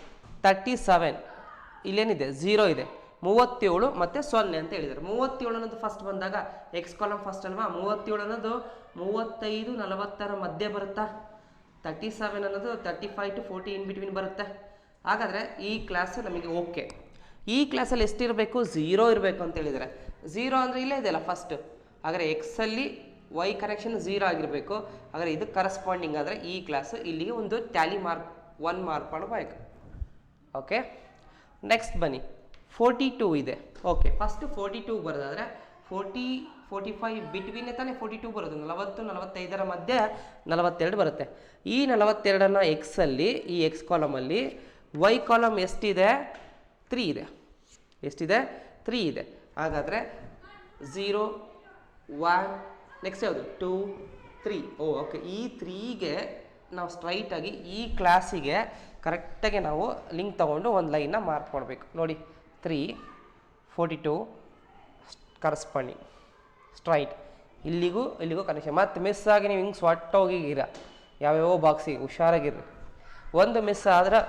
37. ಇಲ್ಲೇನಿದೆ 0 ಇದೆ, 37 ಮತ್ತು 0 ಅಂತ ಹೇಳಿದ್ದಾರೆ. 37 ಅನ್ನೋದು ಫಸ್ಟ್ ಬಂದಾಗ ಎಕ್ಸ್ ಕಾಲಮ್ ಫಸ್ಟ್ ಅಲ್ವಾ, 37 ಅನ್ನೋದು 35 40ರ ಮಧ್ಯೆ ಬರುತ್ತಾ, 37 ಅನ್ನೋದು 35 to 40 ಇನ್ ಬಿಟ್ವೀನ್ ಬರುತ್ತೆ. ಹಾಗಾದರೆ ಈ ಕ್ಲಾಸ್ ನಮಗೆ ಓಕೆ. ಈ ಕ್ಲಾಸಲ್ಲಿ ಎಷ್ಟಿರಬೇಕು 0 ಇರಬೇಕು ಅಂತ ಹೇಳಿದ್ದಾರೆ. 0 ಅಂದರೆ ಇಲ್ಲೇ ಇದೆಯಲ್ಲ ಫಸ್ಟ್, ಹಾಗಾದರೆ ಎಕ್ಸಲ್ಲಿ ವೈ ಕನೆಕ್ಷನ್ 0 ಆಗಿರಬೇಕು. ಹಾಗಾದರೆ ಇದಕ್ಕೆ ಕರಸ್ಪಾಂಡಿಂಗ್ ಆದರೆ ಈ ಕ್ಲಾಸು ಇಲ್ಲಿಗೆ ಒಂದು ಟ್ಯಾಲಿ ಮಾರ್ಕ್ 1 ಮಾರ್ಕ್ ಮಾಡಬೇಕು. ಓಕೆ, ನೆಕ್ಸ್ಟ್ ಬನ್ನಿ 42 ಇದೆ. ಓಕೆ, ಫಸ್ಟ್ 42 ಬರೋದಾದರೆ 45 ಬಿಟ್ವೀನ್ ತಾನೇ 42 ಬರೋದು, 40 45ರ ಮಧ್ಯೆ 42 ಬರುತ್ತೆ. ಈ 42ಅನ್ನು ಎಕ್ಸಲ್ಲಿ ಈ ಎಕ್ಸ್ ಕಾಲಮಲ್ಲಿ, ವೈ ಕಾಲಮ್ ಎಷ್ಟಿದೆ 3 ಇದೆ. ಎಷ್ಟಿದೆ 3 ಇದೆ. ಹಾಗಾದರೆ 0 1 ನೆಕ್ಸ್ಟ್ ಯಾವುದು 2 3. ಓಕೆ, ಈ 3ಗೆ ನಾವು ಸ್ಟ್ರೈಟಾಗಿ ಈ ಕ್ಲಾಸಿಗೆ ಕರೆಕ್ಟಾಗಿ ನಾವು ಲಿಂಕ್ ತೊಗೊಂಡು ಒಂದು ಲೈನ್ನ ಮಾರ್ಕ್ ಮಾಡಬೇಕು. ನೋಡಿ 3 42 ಕರಸ್ಪಾಂಡಿಂಗ್ ಸ್ಟ್ರೈಟ್, ಇಲ್ಲಿಗೂ ಕನೆಕ್ಷನ್. ಮತ್ತು ಮಿಸ್ ಆಗಿ ನೀವು ಹಿಂಗೆ ಸ್ವಟ್ಟೋಗಿರ ಯಾವ್ಯಾವ ಬಾಕ್ಸಿಗೆ ಹುಷಾರಾಗಿರ್ರಿ. ಒಂದು ಮಿಸ್ ಆದ್ರೆ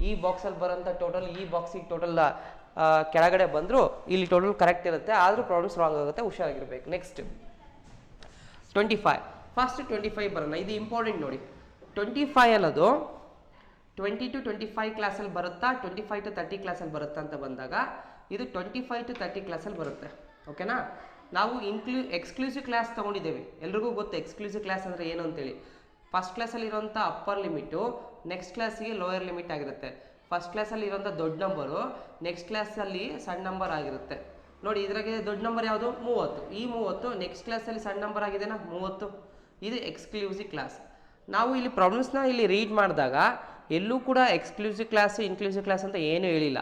ಈ ಬಾಕ್ಸಲ್ಲಿ ಬರೋಂಥ ಟೋಟಲ್ ಈ ಬಾಕ್ಸಿಗೆ ಟೋಟಲ್ ಕೆಳಗಡೆ ಬಂದರೂ ಇಲ್ಲಿ ಟೋಟಲ್ ಕರೆಕ್ಟ್ ಇರುತ್ತೆ, ಆದರೂ ಪ್ರಾಬ್ಲಮ್ಸ್ ರಾಂಗ್ ಆಗುತ್ತೆ, ಹುಷಾರಾಗಿರ್ಬೇಕು. ನೆಕ್ಸ್ಟ್ 25. ಫಸ್ಟ್ 25 ಬರೋಣ, ಇದು ಇಂಪಾರ್ಟೆಂಟ್ ನೋಡಿ. 25 ಅನ್ನೋದು 20 to 25 ಕ್ಲಾಸಲ್ಲಿ ಬರುತ್ತಾ, 25 to 30 ಕ್ಲಾಸಲ್ಲಿ ಬರುತ್ತಾ ಅಂತ ಬಂದಾಗ ಇದು 25 to 30 ಕ್ಲಾಸಲ್ಲಿ ಬರುತ್ತೆ. ಓಕೆನಾ, ನಾವು ಎಕ್ಸ್ಕ್ಲೂಸಿವ್ ಕ್ಲಾಸ್ ತೊಗೊಂಡಿದ್ದೇವೆ, ಎಲ್ರಿಗೂ ಗೊತ್ತು ಎಕ್ಸ್ಕ್ಲೂಸಿವ್ ಕ್ಲಾಸ್ ಅಂದರೆ ಏನು ಅಂತೇಳಿ. ಫಸ್ಟ್ ಕ್ಲಾಸಲ್ಲಿ ಇರೋಂಥ ಅಪ್ಪರ್ ಲಿಮಿಟು ನೆಕ್ಸ್ಟ್ ಕ್ಲಾಸಿಗೆ ಲೋಯರ್ ಲಿಮಿಟ್ ಆಗಿರುತ್ತೆ. ಫಸ್ಟ್ ಕ್ಲಾಸಲ್ಲಿ ಇರೋಂಥ ದೊಡ್ಡ ನಂಬರು ನೆಕ್ಸ್ಟ್ ಕ್ಲಾಸಲ್ಲಿ ಸಣ್ಣ ನಂಬರ್ ಆಗಿರುತ್ತೆ. ನೋಡಿ ಇದ್ರಾಗೆ ದೊಡ್ಡ ನಂಬರ್ ಯಾವುದು 30. ಈ 30 ನೆಕ್ಸ್ಟ್ ಕ್ಲಾಸಲ್ಲಿ ಸಣ್ಣ ನಂಬರ್ ಆಗಿದೆನಾ 30. ಇದು ಎಕ್ಸ್ಕ್ಲೂಸಿವ್ ಕ್ಲಾಸ್. ನಾವು ಇಲ್ಲಿ ಪ್ರಾಬ್ಲಮ್ಸ್ನ ಇಲ್ಲಿ ರೀಡ್ ಮಾಡಿದಾಗ ಎಲ್ಲೂ ಕೂಡ ಎಕ್ಸ್ಕ್ಲೂಸಿವ್ ಕ್ಲಾಸು ಇನ್ಕ್ಲೂಸಿವ್ ಕ್ಲಾಸ್ ಅಂತ ಏನೂ ಹೇಳಿಲ್ಲ.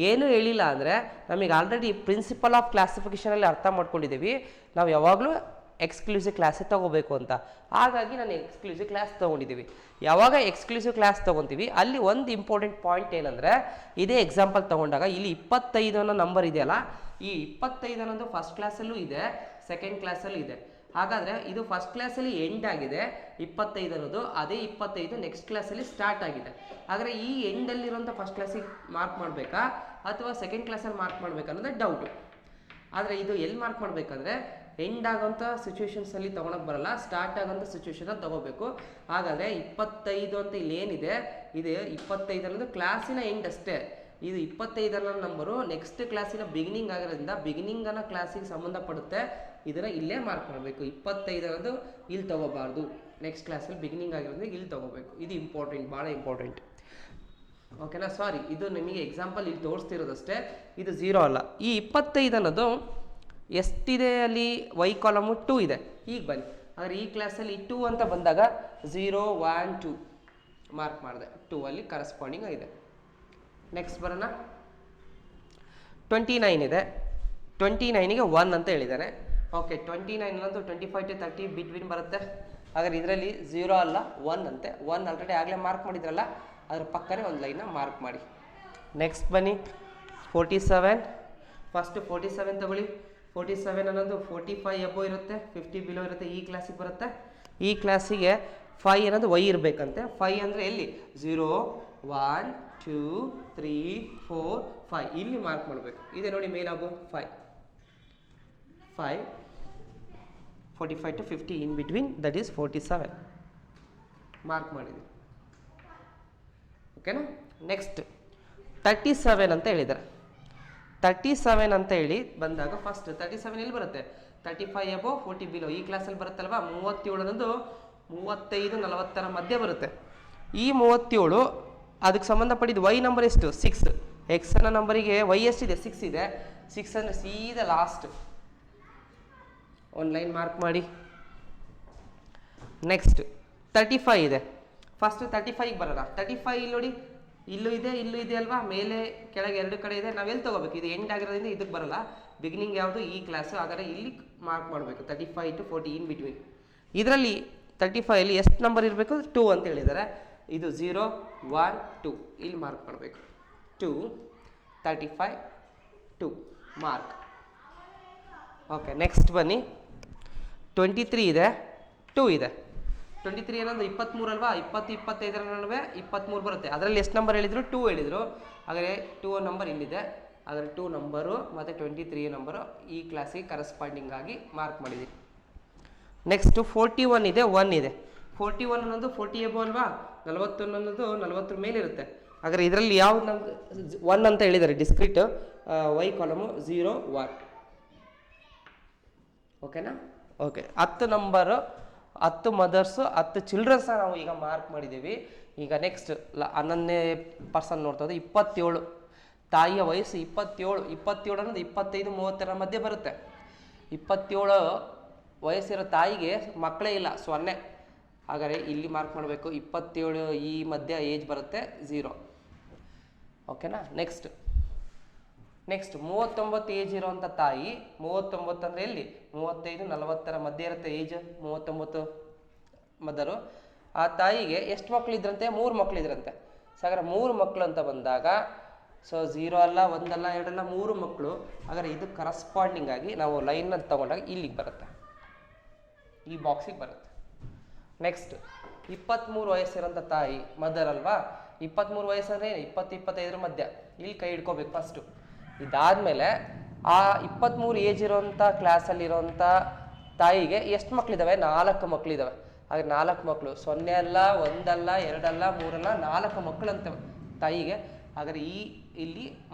ಏನು ಹೇಳಿಲ್ಲ ಅಂದರೆ ನಮಗೆ ಆಲ್ರೆಡಿ ಪ್ರಿನ್ಸಿಪಲ್ ಆಫ್ ಕ್ಲಾಸಿಫಿಕೇಷನಲ್ಲಿ ಅರ್ಥ ಮಾಡ್ಕೊಂಡಿದ್ದೀವಿ ನಾವು ಯಾವಾಗಲೂ ಎಕ್ಸ್ಕ್ಲೂಸಿವ್ ಕ್ಲಾಸೇ ತೊಗೋಬೇಕು ಅಂತ. ಹಾಗಾಗಿ ನಾನು ಎಕ್ಸ್ಕ್ಲೂಸಿವ್ ಕ್ಲಾಸ್ ತೊಗೊಂಡಿದ್ದೀವಿ. ಯಾವಾಗ ಎಕ್ಸ್ಕ್ಲೂಸಿವ್ ಕ್ಲಾಸ್ ತೊಗೊತೀವಿ ಅಲ್ಲಿ ಒಂದು ಇಂಪಾರ್ಟೆಂಟ್ ಪಾಯಿಂಟ್ ಏನಂದರೆ, ಇದೇ ಎಕ್ಸಾಂಪಲ್ ತೊಗೊಂಡಾಗ ಇಲ್ಲಿ 25 ಅನ್ನೋ ನಂಬರ್ ಇದೆಯಲ್ಲ, ಈ 25 ಅನ್ನೋದು ಫಸ್ಟ್ ಕ್ಲಾಸಲ್ಲೂ ಇದೆ, ಸೆಕೆಂಡ್ ಕ್ಲಾಸಲ್ಲೂ ಇದೆ. ಹಾಗಾದರೆ ಇದು ಫಸ್ಟ್ ಕ್ಲಾಸಲ್ಲಿ ಎಂಡ್ ಆಗಿದೆ 25 ಅನ್ನೋದು, ಅದೇ 25 ನೆಕ್ಸ್ಟ್ ಕ್ಲಾಸಲ್ಲಿ ಸ್ಟಾರ್ಟ್ ಆಗಿದೆ. ಆದರೆ ಈ ಎಂಡಲ್ಲಿರುವಂಥ ಫಸ್ಟ್ ಕ್ಲಾಸಿಗೆ ಮಾರ್ಕ್ ಮಾಡಬೇಕಾ ಅಥವಾ ಸೆಕೆಂಡ್ ಕ್ಲಾಸಲ್ಲಿ ಮಾರ್ಕ್ ಮಾಡಬೇಕಾ ಅನ್ನೋದು ಡೌಟು. ಆದರೆ ಇದು ಎಲ್ಲಿ ಮಾರ್ಕ್ ಮಾಡಬೇಕಂದ್ರೆ ಎಂಡ್ ಆಗೋಂಥ ಸಿಚುವೇಶನ್ಸಲ್ಲಿ ತೊಗೊಳಕ್ಕೆ ಬರಲ್ಲ, ಸ್ಟಾರ್ಟ್ ಆಗೋಂಥ ಸಿಚುವೇಶನಲ್ಲಿ ತೊಗೋಬೇಕು. ಹಾಗಾದರೆ 25 ಅಂತ ಇಲ್ಲಿ ಏನಿದೆ, ಇದು 25 ಅನ್ನೋದು ಕ್ಲಾಸಿನ ಎಂಡ್ ಅಷ್ಟೇ. ಇದು 25 ಅನ್ನೋ ನಂಬರು ನೆಕ್ಸ್ಟ್ ಕ್ಲಾಸಿನ ಬಿಗಿನಿಂಗ್ ಆಗಿರೋದ್ರಿಂದ ಬಿಗಿನಿಂಗ್ ಅನ್ನೋ ಕ್ಲಾಸಿಗೆ ಸಂಬಂಧಪಡುತ್ತೆ. ಇದನ್ನು ಇಲ್ಲೇ ಮಾರ್ಕ್ ಮಾಡಬೇಕು. 25 ಅನ್ನೋದು ಇಲ್ಲಿ ತೊಗೋಬಾರ್ದು, ನೆಕ್ಸ್ಟ್ ಕ್ಲಾಸಲ್ಲಿ ಬಿಗಿನಿಂಗ್ ಆಗಿರೋದ್ರಿಂದ ಇಲ್ಲಿ ತೊಗೋಬೇಕು. ಇದು ಇಂಪಾರ್ಟೆಂಟ್, ಭಾಳ ಇಂಪಾರ್ಟೆಂಟ್. ಓಕೆನಾ, ಸಾರಿ ಇದು ನಿಮಗೆ ಎಕ್ಸಾಂಪಲ್ ಇಲ್ಲಿ ತೋರಿಸ್ತಿರೋದಷ್ಟೇ, ಇದು 0 ಅಲ್ಲ. ಈ 25 ಅನ್ನೋದು ಎಷ್ಟಿದೆ ಅಲ್ಲಿ ವೈ ಕಾಲಮು 2 ಇದೆ. ಈಗ ಬನ್ನಿ, ಆದರೆ ಈ ಕ್ಲಾಸಲ್ಲಿ 2 ಅಂತ ಬಂದಾಗ 0 1 2 ಮಾರ್ಕ್ ಮಾಡಿದೆ, 2 ಅಲ್ಲಿ ಕರಸ್ಪಾಂಡಿಂಗ್ ಆಗಿದೆ. ನೆಕ್ಸ್ಟ್ ಬರೋಣ 29 ಇದೆ. 29ಗೆ 1 ಅಂತ ಹೇಳಿದ್ದಾನೆ. ಓಕೆ, 29 ಅನ್ನೋದು 25 to 30 ಬಿಟ್ವೀನ್ ಬರುತ್ತೆ. ಹಾಗಾದ್ರೆ ಇದರಲ್ಲಿ 0 ಅಲ್ಲ 1 ಅಂತೆ. 1 ಆಲ್ರೆಡಿ ಆಗಲೇ ಮಾರ್ಕ್ ಮಾಡಿದ್ರಲ್ಲ, ಅದ್ರ ಪಕ್ಕನೇ ಒಂದು ಲೈನ್ನ ಮಾರ್ಕ್ ಮಾಡಿ. ನೆಕ್ಸ್ಟ್ ಬನ್ನಿ 47. ಫಸ್ಟ್ 47 ತಗೊಳ್ಳಿ. 47 ಅನ್ನೋದು 45 ಎಬೋ ಇರುತ್ತೆ, 50 ಬಿಲೋ ಇರುತ್ತೆ. ಈ ಕ್ಲಾಸಿಗೆ ಬರುತ್ತೆ. ಈ ಕ್ಲಾಸಿಗೆ 5 ಅನ್ನೋದು ವೈ ಇರಬೇಕಂತೆ. 5 ಅಂದರೆ ಎಲ್ಲಿ 0 1 2 3 4 5 ಇಲ್ಲಿ ಮಾರ್ಕ್ ಮಾಡಬೇಕು. ಇದೆ ನೋಡಿ ಮೇಲಾಗು 5 45 to 50 in between, that is 47 mark ಮಾಡಿದ್ವಿ. ಓಕೆನಾ, ನೆಕ್ಸ್ಟ್ 37 ಅಂತ ಹೇಳಿದ್ದಾರೆ. 37 ಅಂತ ಹೇಳಿ ಬಂದಾಗ ಫಸ್ಟ್ 37 ಎಲ್ಲಿ ಬರುತ್ತೆ, 35 ಎಬೋ 40 ಬಿಲೋ ಈ ಕ್ಲಾಸಲ್ಲಿ ಬರುತ್ತಲ್ವಾ. 37 ಅನ್ನೋದು 35-40 ಮಧ್ಯೆ ಬರುತ್ತೆ. ಈ 37 ಅದಕ್ಕೆ ಸಂಬಂಧಪಟ್ಟಿದ್ದು ವೈ ನಂಬರ್ ಎಷ್ಟು 6, ಎಕ್ಸ್ ನ ನಂಬರಿಗೆ ವೈ ಎಷ್ಟಿದೆ 6 ಇದೆ. 6 ಅಂದರೆ ಸೀದಾ ಲಾಸ್ಟ್ ಒಂದು ಲೈನ್ ಮಾರ್ಕ್ ಮಾಡಿ. ನೆಕ್ಸ್ಟ್ 35 ಇದೆ. ಫಸ್ಟ್ 35 ಬರೋಣ. 35 ಇಲ್ಲಿ ನೋಡಿ, ಇಲ್ಲೂ ಇದೆ ಅಲ್ವಾ, ಮೇಲೆ ಕೆಳಗೆ ಎರಡು ಕಡೆ ಇದೆ. ನಾವೆಲ್ಲಿ ತಗೋಬೇಕು? ಇದು ಎಂಡ್ ಆಗಿರೋದ್ರಿಂದ ಇದಕ್ಕೆ ಬರಲ್ಲ. ಬಿಗಿನಿಂಗ್ ಯಾವುದು ಈ ಕ್ಲಾಸು, ಹಾಗಾದರೆ ಇಲ್ಲಿ ಮಾರ್ಕ್ ಮಾಡಬೇಕು 35 to 40 ಇನ್ ಬಿಟ್ವೀನ್. ಇದರಲ್ಲಿ 35 ಅಲ್ಲಿ ಎಷ್ಟು ನಂಬರ್ ಇರಬೇಕು? 2 ಅಂತ ಹೇಳಿದ್ದಾರೆ. ಇದು 0, 1, 2 ಇಲ್ಲಿ ಮಾರ್ಕ್ ಮಾಡಬೇಕು. 2, 35, 2 ಮಾರ್ಕ್. ಓಕೆ, ನೆಕ್ಸ್ಟ್ ಬನ್ನಿ. 23 ಇದೆ, 2 ಇದೆ. 23 ಏನಂದ್ರೆ 23 ಅಲ್ವಾ, 20-25 ನಡುವೆ 23 ಬರುತ್ತೆ. ಅದರಲ್ಲಿ ಎಷ್ಟು ನಂಬರ್ ಹೇಳಿದ್ರು? 2 ಹೇಳಿದರು. ಹಾಗಾದರೆ 2 ನಂಬರ್ ಇಲ್ಲಿದೆ. ಆದರೆ 2 ನಂಬರು ಮತ್ತು 23 ನಂಬರು ಈ ಕ್ಲಾಸಿಗೆ ಕರೆಸ್ಪಾಂಡಿಂಗ್ ಆಗಿ ಮಾರ್ಕ್ ಮಾಡಿದ್ದೀವಿ. ನೆಕ್ಸ್ಟು 41 ಇದೆ, 1 ಇದೆ. 41 ಅನ್ನೋದು 40 ಎಬೋ ಅಲ್ವಾ, 41 ಅನ್ನೋದು 40 ಮೇಲೆ ಇರುತ್ತೆ. ಹಾಗಾದರೆ ಇದರಲ್ಲಿ ಯಾವ 1 ಅಂತ ಹೇಳಿದ್ದಾರೆ ಡಿಸ್ಕ್ರಿಟ್ ವೈ ಕಾಲಮು 0, 1. ಓಕೆನಾ? ಓಕೆ, 10 ನಂಬರು, 10 ಮದರ್ಸು, 10 ಚಿಲ್ಡ್ರನ್ಸ್ನ ನಾವು ಈಗ ಮಾರ್ಕ್ ಮಾಡಿದ್ದೀವಿ. ಈಗ ನೆಕ್ಸ್ಟ್ 11ನೇ ಪರ್ಸನ್ ನೋಡ್ತಾ ಇದ್ದೆ. 27, ತಾಯಿಯ ವಯಸ್ಸು 27. 27 ಅನ್ನೋದು 25-30 ಮಧ್ಯೆ ಬರುತ್ತೆ. 27 ವಯಸ್ಸಿರೋ ತಾಯಿಗೆ ಮಕ್ಕಳೇ ಇಲ್ಲ, 0. ಹಾಗಾದರೆ ಇಲ್ಲಿ ಮಾರ್ಕ್ ಮಾಡಬೇಕು. 27 ಈ ಮಧ್ಯ ಏಜ್ ಬರುತ್ತೆ 0. ಓಕೆನಾ? ನೆಕ್ಸ್ಟ್ 39 ಏಜ್ ಇರೋವಂಥ ತಾಯಿ. 39 ಅಂದರೆ ಎಲ್ಲಿ? 35-40 ಮಧ್ಯೆ ಇರುತ್ತೆ ಏಜ್. 39 ಮದರು. ಆ ತಾಯಿಗೆ ಎಷ್ಟು ಮಕ್ಕಳಿದ್ರಂತೆ? 3 ಮಕ್ಕಳಿದ್ರಂತೆ. ಹಾಗಾದ್ರೆ 3 ಮಕ್ಕಳು ಅಂತ ಬಂದಾಗ ಸೊ 0 ಅಲ್ಲ, 1 ಅಲ್ಲ, 2 ಅಲ್ಲ, 3 ಮಕ್ಕಳು. ಹಾಗಾದ್ರೆ ಇದು ಕರಸ್ಪಾಂಡಿಂಗ್ ಆಗಿ ನಾವು ಲೈನ್ ಅಂತ ತಗೊಂಡಾಗ ಇಲ್ಲಿಗೆ ಬರುತ್ತೆ, ಈ ಬಾಕ್ಸಿಗೆ ಬರುತ್ತೆ. ನೆಕ್ಸ್ಟ್ 23 ವಯಸ್ಸಿರೋಂಥ ತಾಯಿ ಮದರ್ ಅಲ್ವಾ. 23 ವಯಸ್ಸಂದ್ರೆ 20-25 ಮಧ್ಯ. ಇಲ್ಲಿ ಕೈ ಹಿಡ್ಕೋಬೇಕು ಫಸ್ಟು. ಇದಾದಮೇಲೆ ಆ 23 ಏಜ್ ಇರೋಂಥ ಕ್ಲಾಸಲ್ಲಿರೋಂಥ ತಾಯಿಗೆ ಎಷ್ಟು ಮಕ್ಕಳಿದ್ದಾವೆ? 4 ಮಕ್ಕಳಿದ್ದಾವೆ. ಹಾಗೆ 4 ಮಕ್ಕಳು, 0 ಅಲ್ಲ, 1 ಅಲ್ಲ, 2 ಅಲ್ಲ, 3 ಅಲ್ಲ, 4 ಮಕ್ಕಳು ಅಂತ ತಾಯಿಗೆ. ಹಾಗಾದರೆ ಇಲ್ಲಿ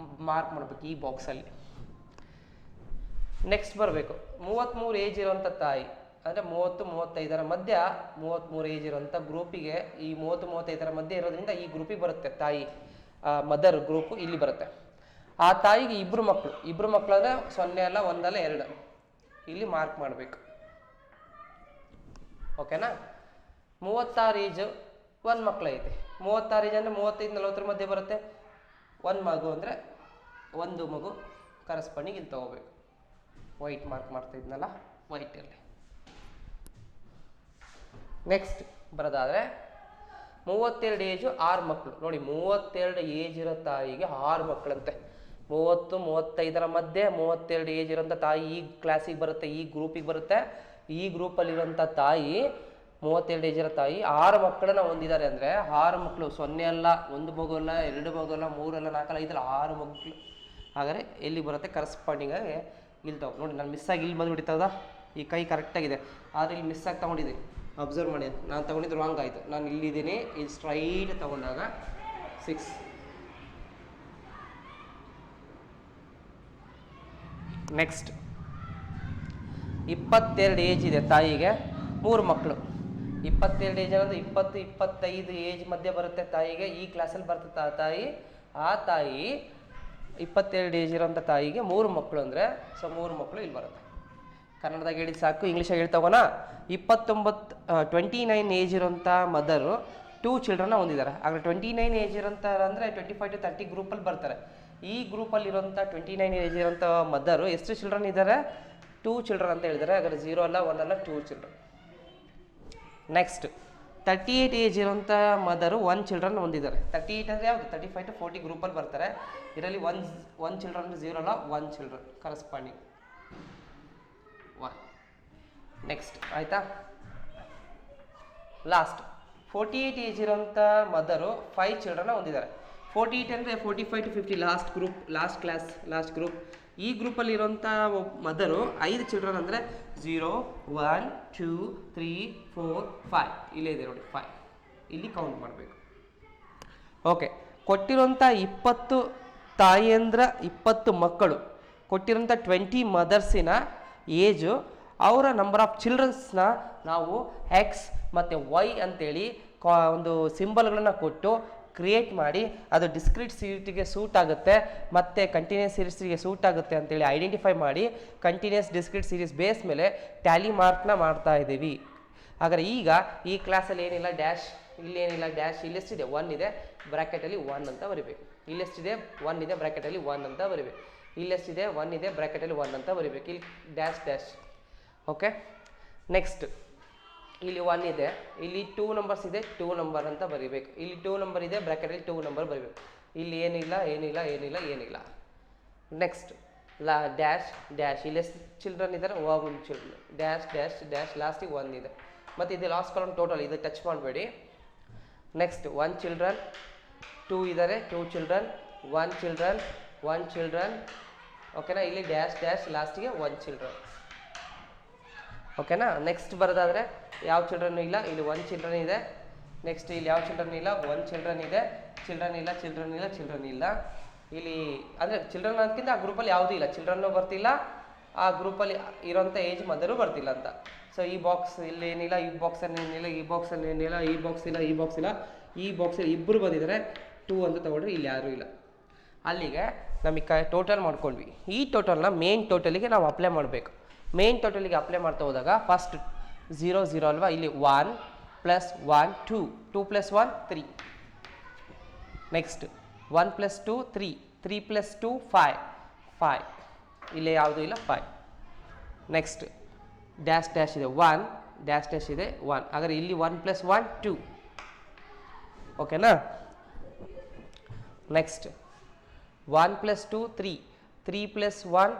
ಮಾರ್ಕ್ ಮಾಡಬೇಕು ಈ ಬಾಕ್ಸಲ್ಲಿ. ನೆಕ್ಸ್ಟ್ ಬರಬೇಕು 33 ಏಜ್ ಇರೋಂಥ ತಾಯಿ, ಅಂದರೆ 30-35 ಮಧ್ಯ. 33 ಏಜ್ ಇರೋಂಥ ಗ್ರೂಪಿಗೆ ಈ 30-35 ಮಧ್ಯೆ ಇರೋದ್ರಿಂದ ಈ ಗ್ರೂಪಿಗೆ ಬರುತ್ತೆ ತಾಯಿ ಮದರ್ ಗ್ರೂಪು ಇಲ್ಲಿ ಬರುತ್ತೆ. ಆ ತಾಯಿಗೆ ಇಬ್ಬರು ಮಕ್ಕಳು ಅಂದರೆ 0 ಅಲ್ಲ, 1 ಅಲ್ಲ, 2 ಇಲ್ಲಿ ಮಾರ್ಕ್ ಮಾಡಬೇಕು. ಓಕೆನಾ? 36 ಏಜ್ 1 ಮಕ್ಕಳು ಐತೆ. 36 ಏಜ್ ಅಂದರೆ 35-40 ಮಧ್ಯೆ ಬರುತ್ತೆ. 1 ಮಗು ಅಂದರೆ 1 ಮಗು ಕರೆಸ್ಪಾಂಡಿಂಗ್ ಇಲ್ಲಿ ತಗೋಬೇಕು. ವೈಟ್ ಮಾರ್ಕ್ ಮಾಡ್ತಾ ಇದ್ನಲ್ಲ, ವೈಟ್ ಇರಲಿ. ನೆಕ್ಸ್ಟ್ ಬರೋದಾದರೆ 32 ಏಜು 6 ಮಕ್ಕಳು. ನೋಡಿ, 32 ಏಜ್ ಇರೋ ತಾಯಿಗೆ 6 ಮಕ್ಕಳಂತೆ. 30-35 ಮಧ್ಯೆ 32 ಏಜ್ ಇರೋಂಥ ತಾಯಿ ಈ ಕ್ಲಾಸಿಗೆ ಬರುತ್ತೆ, ಈ ಗ್ರೂಪಿಗೆ ಬರುತ್ತೆ. ಈ ಗ್ರೂಪಲ್ಲಿರೋಂಥ ತಾಯಿ 32 ಏಜ್ ಇರೋ ತಾಯಿ 6 ಮಕ್ಕಳನ್ನ ಹೊಂದಿದ್ದಾರೆ. ಅಂದರೆ 6 ಮಕ್ಕಳು, 0 ಅಲ್ಲ, 1 ಮಗು ಅಲ್ಲ, 2 ಮಗು ಅಲ್ಲ, 3 ಅಲ್ಲ, 4 ಅಲ್ಲ, 5 ಅಲ್ಲ, 6 ಮಕ್ಕಳು. ಹಾಗಾದರೆ ಎಲ್ಲಿ ಬರುತ್ತೆ? ಕರೆಸ್ಪಾಂಡಿಂಗ್ ಆಗಿ ಇಲ್ಲಿ ತಗೋ. ನೋಡಿ, ನಾನು ಮಿಸ್ ಆಗಿ ಇಲ್ಲಿ ಬಂದುಬಿಡ್ತದ. ಈ ಕೈ ಕರೆಕ್ಟಾಗಿದೆ, ಆದರೆ ಇಲ್ಲಿ ಮಿಸ್ ಆಗಿ ತೊಗೊಂಡಿದ್ದೀನಿ. ಅಬ್ಸರ್ವ್ ಮಾಡಿ, ನಾನು ತೊಗೊಂಡಿದ್ದು ರಾಂಗ್ ಆಯಿತು. ನಾನು ಇಲ್ಲಿದ್ದೀನಿ, ಇಲ್ಲಿ ಸ್ಟ್ರೈಟ್ ತೊಗೊಂಡಾಗ 6. ನೆಕ್ಸ್ಟ್ 22 ಏಜ್ ಇದೆ ತಾಯಿಗೆ, 3 ಮಕ್ಕಳು. 22 ಏಜ್ ಅಂದರೆ 20-25 ಏಜ್ ಮಧ್ಯೆ ಬರುತ್ತೆ ತಾಯಿಗೆ. ಈ ಕ್ಲಾಸಲ್ಲಿ ಬರ್ತದೆ ತಾಯಿ. ಆ ತಾಯಿ 22 ಏಜ್ ಇರೋಂಥ ತಾಯಿಗೆ 3 ಮಕ್ಕಳು ಅಂದರೆ 3 ಮಕ್ಕಳು ಇಲ್ಲಿ ಬರುತ್ತೆ. ಕನ್ನಡದಾಗ ಹೇಳಿದ ಸಾಕು, ಇಂಗ್ಲೀಷಾಗಿ ಹೇಳ್ತಗೋಣ. 29 ಏಜ್ ಇರೋಂಥ ಮದರು 2 ಚಿಲ್ಡ್ರನ್ನ ಹೊಂದಿದ್ದಾರೆ. ಆಗ 29 ಏಜ್ ಇರೋಂಥ ಅಂದರೆ 25 to 30 ಗ್ರೂಪಲ್ಲಿ ಬರ್ತಾರೆ. ಈ ಗ್ರೂಪಲ್ಲಿರೋಂಥ 29 ಏಜ್ ಇರೋಂಥ ಮದರು ಎಷ್ಟು ಚಿಲ್ಡ್ರನ್ ಇದ್ದಾರೆ? 2 ಚಿಲ್ಡ್ರನ್ ಅಂತ ಹೇಳಿದ್ದಾರೆ. ಹಾಗಾದ್ರೆ 0 ಅಲ್ಲ, 1 ಅಲ್ಲ, 2 ಚಿಲ್ಡ್ರನ್. ನೆಕ್ಸ್ಟ್ 38 ಏಜ್ ಇರೋಂಥ ಮದರು 1 ಚಿಲ್ಡ್ರನ್ ಹೊಂದಿದ್ದಾರೆ. 38 ಅಂದರೆ ಯಾವುದು? 35 to 40 ಗ್ರೂಪಲ್ಲಿ ಬರ್ತಾರೆ. ಇದರಲ್ಲಿ 1 ಚಿಲ್ಡ್ರನ್ ಅಂದರೆ 0 ಅಲ್ಲ, 1 ಚಿಲ್ಡ್ರನ್ ಕರೆಸ್ಪಾಂಡಿಂಗ್ 1. ನೆಕ್ಸ್ಟ್ ಆಯಿತಾ? ಲಾಸ್ಟ್ 48 ಏಜ್ ಇರೋಂಥ ಮದರು 5 ಚಿಲ್ಡ್ರನ್ನ ಹೊಂದಿದ್ದಾರೆ. 48 ಅಂದರೆ 45 to 50 last group, last group. ಈ ಗ್ರೂಪಲ್ಲಿರೋಂಥ ಮದರು 5 ಚಿಲ್ಡ್ರನ್ ಅಂದರೆ 0, 1, 2, 3, 4, 5 ಇಲ್ಲೇ ಇದೆ ನೋಡಿ, 5 ಇಲ್ಲಿ ಕೌಂಟ್ ಮಾಡಬೇಕು. ಓಕೆ, ಕೊಟ್ಟಿರೋಂಥ 20 ತಾಯಿಯಂದ್ರ 20 ಮಕ್ಕಳು, ಕೊಟ್ಟಿರೋಂಥ 20 ಮದರ್ಸಿನ ಏಜು ಅವರ ನಂಬರ್ ಆಫ್ ಚಿಲ್ಡ್ರನ್ಸ್ನ ನಾವು ಎಕ್ಸ್ ಮತ್ತು ವೈ ಅಂತೇಳಿ ಒಂದು ಸಿಂಬಲ್ಗಳನ್ನ ಕೊಟ್ಟು ಕ್ರಿಯೇಟ್ ಮಾಡಿ ಅದು ಡಿಸ್ಕ್ರೀಟ್ ಸೀರೀಸ್ಗೆ ಸೂಟ್ ಆಗುತ್ತೆ ಮತ್ತು ಕಂಟಿನ್ಯೂಸ್ ಸೀರೀಸ್ಗೆ ಸೂಟ್ ಆಗುತ್ತೆ ಅಂತೇಳಿ ಐಡೆಂಟಿಫೈ ಮಾಡಿ ಕಂಟಿನ್ಯೂಸ್ ಡಿಸ್ಕ್ರೀಟ್ ಸೀರೀಸ್ ಬೇಸ್ ಮೇಲೆ ಟ್ಯಾಲಿ ಮಾರ್ಕ್ನ ಮಾಡ್ತಾ ಇದ್ದೀವಿ. ಹಾಗಾದರೆ ಈಗ ಈ ಕ್ಲಾಸಲ್ಲಿ ಏನಿಲ್ಲ ಡ್ಯಾಶ್, ಇಲ್ಲೇನಿಲ್ಲ ಡ್ಯಾಶ್, ಇಲ್ಲೆಷ್ಟಿದೆ 1 ಇದೆ ಬ್ರ್ಯಾಕೆಟಲ್ಲಿ 1 ಅಂತ ಬರಿಬೇಕು. ಇಲ್ಲೆಷ್ಟಿದೆ 1 ಇದೆ ಬ್ರ್ಯಾಕೆಟಲ್ಲಿ 1 ಅಂತ ಬರಿಬೇಕು. ಇಲ್ಲೆಷ್ಟಿದೆ 1 ಇದೆ ಬ್ರ್ಯಾಕೆಟಲ್ಲಿ 1 ಅಂತ ಬರಿಬೇಕು. ಇಲ್ಲಿ ಡ್ಯಾಶ್ ಡ್ಯಾಶ್. ಓಕೆ, ನೆಕ್ಸ್ಟ್ ಇಲ್ಲಿ 1 ಇದೆ, ಇಲ್ಲಿ 2 ನಂಬರ್ಸ್ ಇದೆ 2 ನಂಬರ್ ಅಂತ ಬರಿಬೇಕು. ಇಲ್ಲಿ 2 ನಂಬರ್ ಇದೆ ಬ್ರ್ಯಾಕೆಟಲ್ಲಿ 2 ನಂಬರ್ ಬರಿಬೇಕು. ಇಲ್ಲಿ ಏನಿಲ್ಲ ಏನಿಲ್ಲ ಏನಿಲ್ಲ ಏನಿಲ್ಲ. ನೆಕ್ಸ್ಟ್ ಡ್ಯಾಶ್ ಡ್ಯಾಶ್, ಇಲ್ಲಿ ಚಿಲ್ಡ್ರನ್ ಇದ್ದಾರೆ 1 ಚಿಲ್ಡ್ರನ್, ಡ್ಯಾಶ್ ಡ್ಯಾಶ್ ಡ್ಯಾಶ್, ಲಾಸ್ಟಿಗೆ 1 ಇದೆ. ಮತ್ತು ಇದು ಲಾಸ್ಟ್ ಕಾಲಮ್ ಟೋಟಲ್, ಇದು ಟಚ್ ಮಾಡಬೇಡಿ. ನೆಕ್ಸ್ಟ್ 1 ಚಿಲ್ಡ್ರನ್, 2 ಇದ್ದಾರೆ 2 ಚಿಲ್ಡ್ರನ್, 1 ಚಿಲ್ಡ್ರನ್ 1 ಚಿಲ್ಡ್ರನ್. ಓಕೆನಾ, ಇಲ್ಲಿ ಡ್ಯಾಶ್ ಡ್ಯಾಶ್, ಲಾಸ್ಟಿಗೆ 1 ಚಿಲ್ಡ್ರನ್. ಓಕೆನಾ, ನೆಕ್ಸ್ಟ್ ಬರೋದಾದರೆ ಯಾವ ಚಿಲ್ಡ್ರನ್ ಇಲ್ಲ, ಇಲ್ಲಿ 1 ಚಿಲ್ಡ್ರನ್ ಇದೆ. ನೆಕ್ಸ್ಟ್ ಇಲ್ಲಿ ಯಾವ ಚಿಲ್ಡ್ರನ್ ಇಲ್ಲ, 1 ಚಿಲ್ಡ್ರನ್ ಇದೆ, ಚಿಲ್ಡ್ರನ್ ಇಲ್ಲ ಚಿಲ್ಡ್ರನ್ ಇಲ್ಲ ಚಿಲ್ಡ್ರನ್ ಇಲ್ಲ. ಇಲ್ಲಿ ಅಂದರೆ ಚಿಲ್ಡ್ರನ್ ಅನ್ನೋದಕ್ಕಿಂತ ಆ ಗ್ರೂಪಲ್ಲಿ ಯಾವುದೂ ಇಲ್ಲ, ಚಿಲ್ಡ್ರನ್ನೂ ಬರ್ತಿಲ್ಲ, ಆ ಗ್ರೂಪಲ್ಲಿ ಇರೋಂಥ ಏಜ್ ಮದರೂ ಬರ್ತಿಲ್ಲ ಅಂತ. ಸೊ ಈ ಬಾಕ್ಸ್ ಇಲ್ಲಿ ಏನಿಲ್ಲ, ಈ ಬಾಕ್ಸಲ್ಲಿ ಏನಿಲ್ಲ, ಈ ಬಾಕ್ಸಲ್ಲಿ ಏನಿಲ್ಲ, ಈ ಬಾಕ್ಸ್ ಇಲ್ಲ, ಈ ಬಾಕ್ಸ್ ಇಲ್ಲ, ಈ ಬಾಕ್ಸಲ್ಲಿ ಇಬ್ಬರು ಬಂದಿದ್ದಾರೆ 2 ಅಂತ ತೊಗೊಂಡ್ರೆ ಇಲ್ಲಿ ಯಾರೂ ಇಲ್ಲ. ಅಲ್ಲಿಗೆ ನಮಗೆ ಟೋಟಲ್ ಮಾಡ್ಕೊಂಡ್ವಿ. ಈ ಟೋಟಲ್ನ ಮೇನ್ ಟೋಟಲಿಗೆ ನಾವು ಅಪ್ಲೈ ಮಾಡಬೇಕು. ಮೇನ್ ಟೋಟಲಿಗೆ ಅಪ್ಲೈ ಮಾಡ್ತಾ ಹೋದಾಗ ಫಸ್ಟ್ 0 0 ಅಲ್ವಾ, ಇಲ್ಲಿ 1 + 1 2, 2 + 1 3. ನೆಕ್ಸ್ಟ್ 1 + 2 3, 3 + 2 5, 5. ಇಲ್ಲಿ ಯಾವುದೂ ಇಲ್ಲ 5. ನೆಕ್ಸ್ಟ್ ಡ್ಯಾಶ್ ಡ್ಯಾಶ್ ಇದೆ 1, ಡ್ಯಾಶ್ ಡ್ಯಾಶ್ ಇದೆ 1. ಹಾಗಾದರೆ ಇಲ್ಲಿ 1 + 1 2. ಓಕೆನಾ, ನೆಕ್ಸ್ಟ್ 1 + 2 3, 3 + 1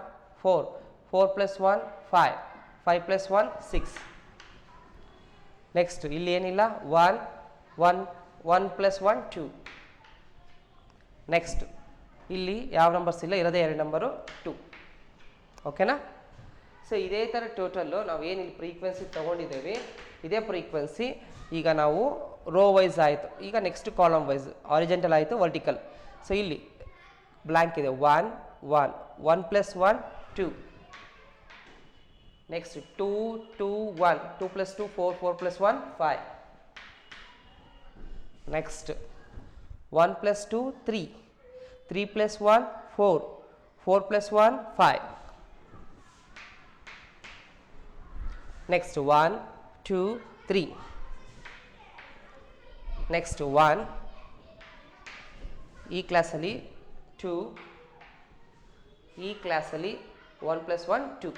4, 4 + 1 5, 5 + 1 6. ನೆಕ್ಸ್ಟ್ ಇಲ್ಲಿ ಏನಿಲ್ಲ 1 1 1 + 1 2. ನೆಕ್ಸ್ಟ್ ಇಲ್ಲಿ ಯಾವ ನಂಬರ್ಸ್ ಇಲ್ಲ, ಇರೋದೇ 2 ನಂಬರು 2. ಓಕೆನಾ. ಸೊ ಇದೇ ಥರ ಟೋಟಲ್ಲು ನಾವು ಏನಿಲ್ಲಿ ಫ್ರೀಕ್ವೆನ್ಸಿ ತೊಗೊಂಡಿದ್ದೇವೆ, ಇದೇ ಫ್ರೀಕ್ವೆನ್ಸಿ ಈಗ ನಾವು ರೋ ವೈಸ್ ಆಯಿತು. ಈಗ ನೆಕ್ಸ್ಟ್ ಕಾಲಮ್ ವೈಸ್, ಆರಿಜೆಂಟಲ್ ಆಯಿತು, ವರ್ಟಿಕಲ್. ಸೊ ಇಲ್ಲಿ ಬ್ಲ್ಯಾಂಕ್ ಇದೆ 1 1, 1 + 1 2. ನೆಕ್ಸ್ಟ್ 2 2 1, 2 + 2 4, 4 + 1 5. ನೆಕ್ಸ್ಟ್ 1 + 2 3, 3 + 1 4, 4 + 1 5. ನೆಕ್ಸ್ಟ್ 1 2 3. ನೆಕ್ಸ್ಟ್ 1, ಈ ಕ್ಲಾಸಲ್ಲಿ 2, ಈ ಕ್ಲಾಸಲ್ಲಿ 1 + 1 2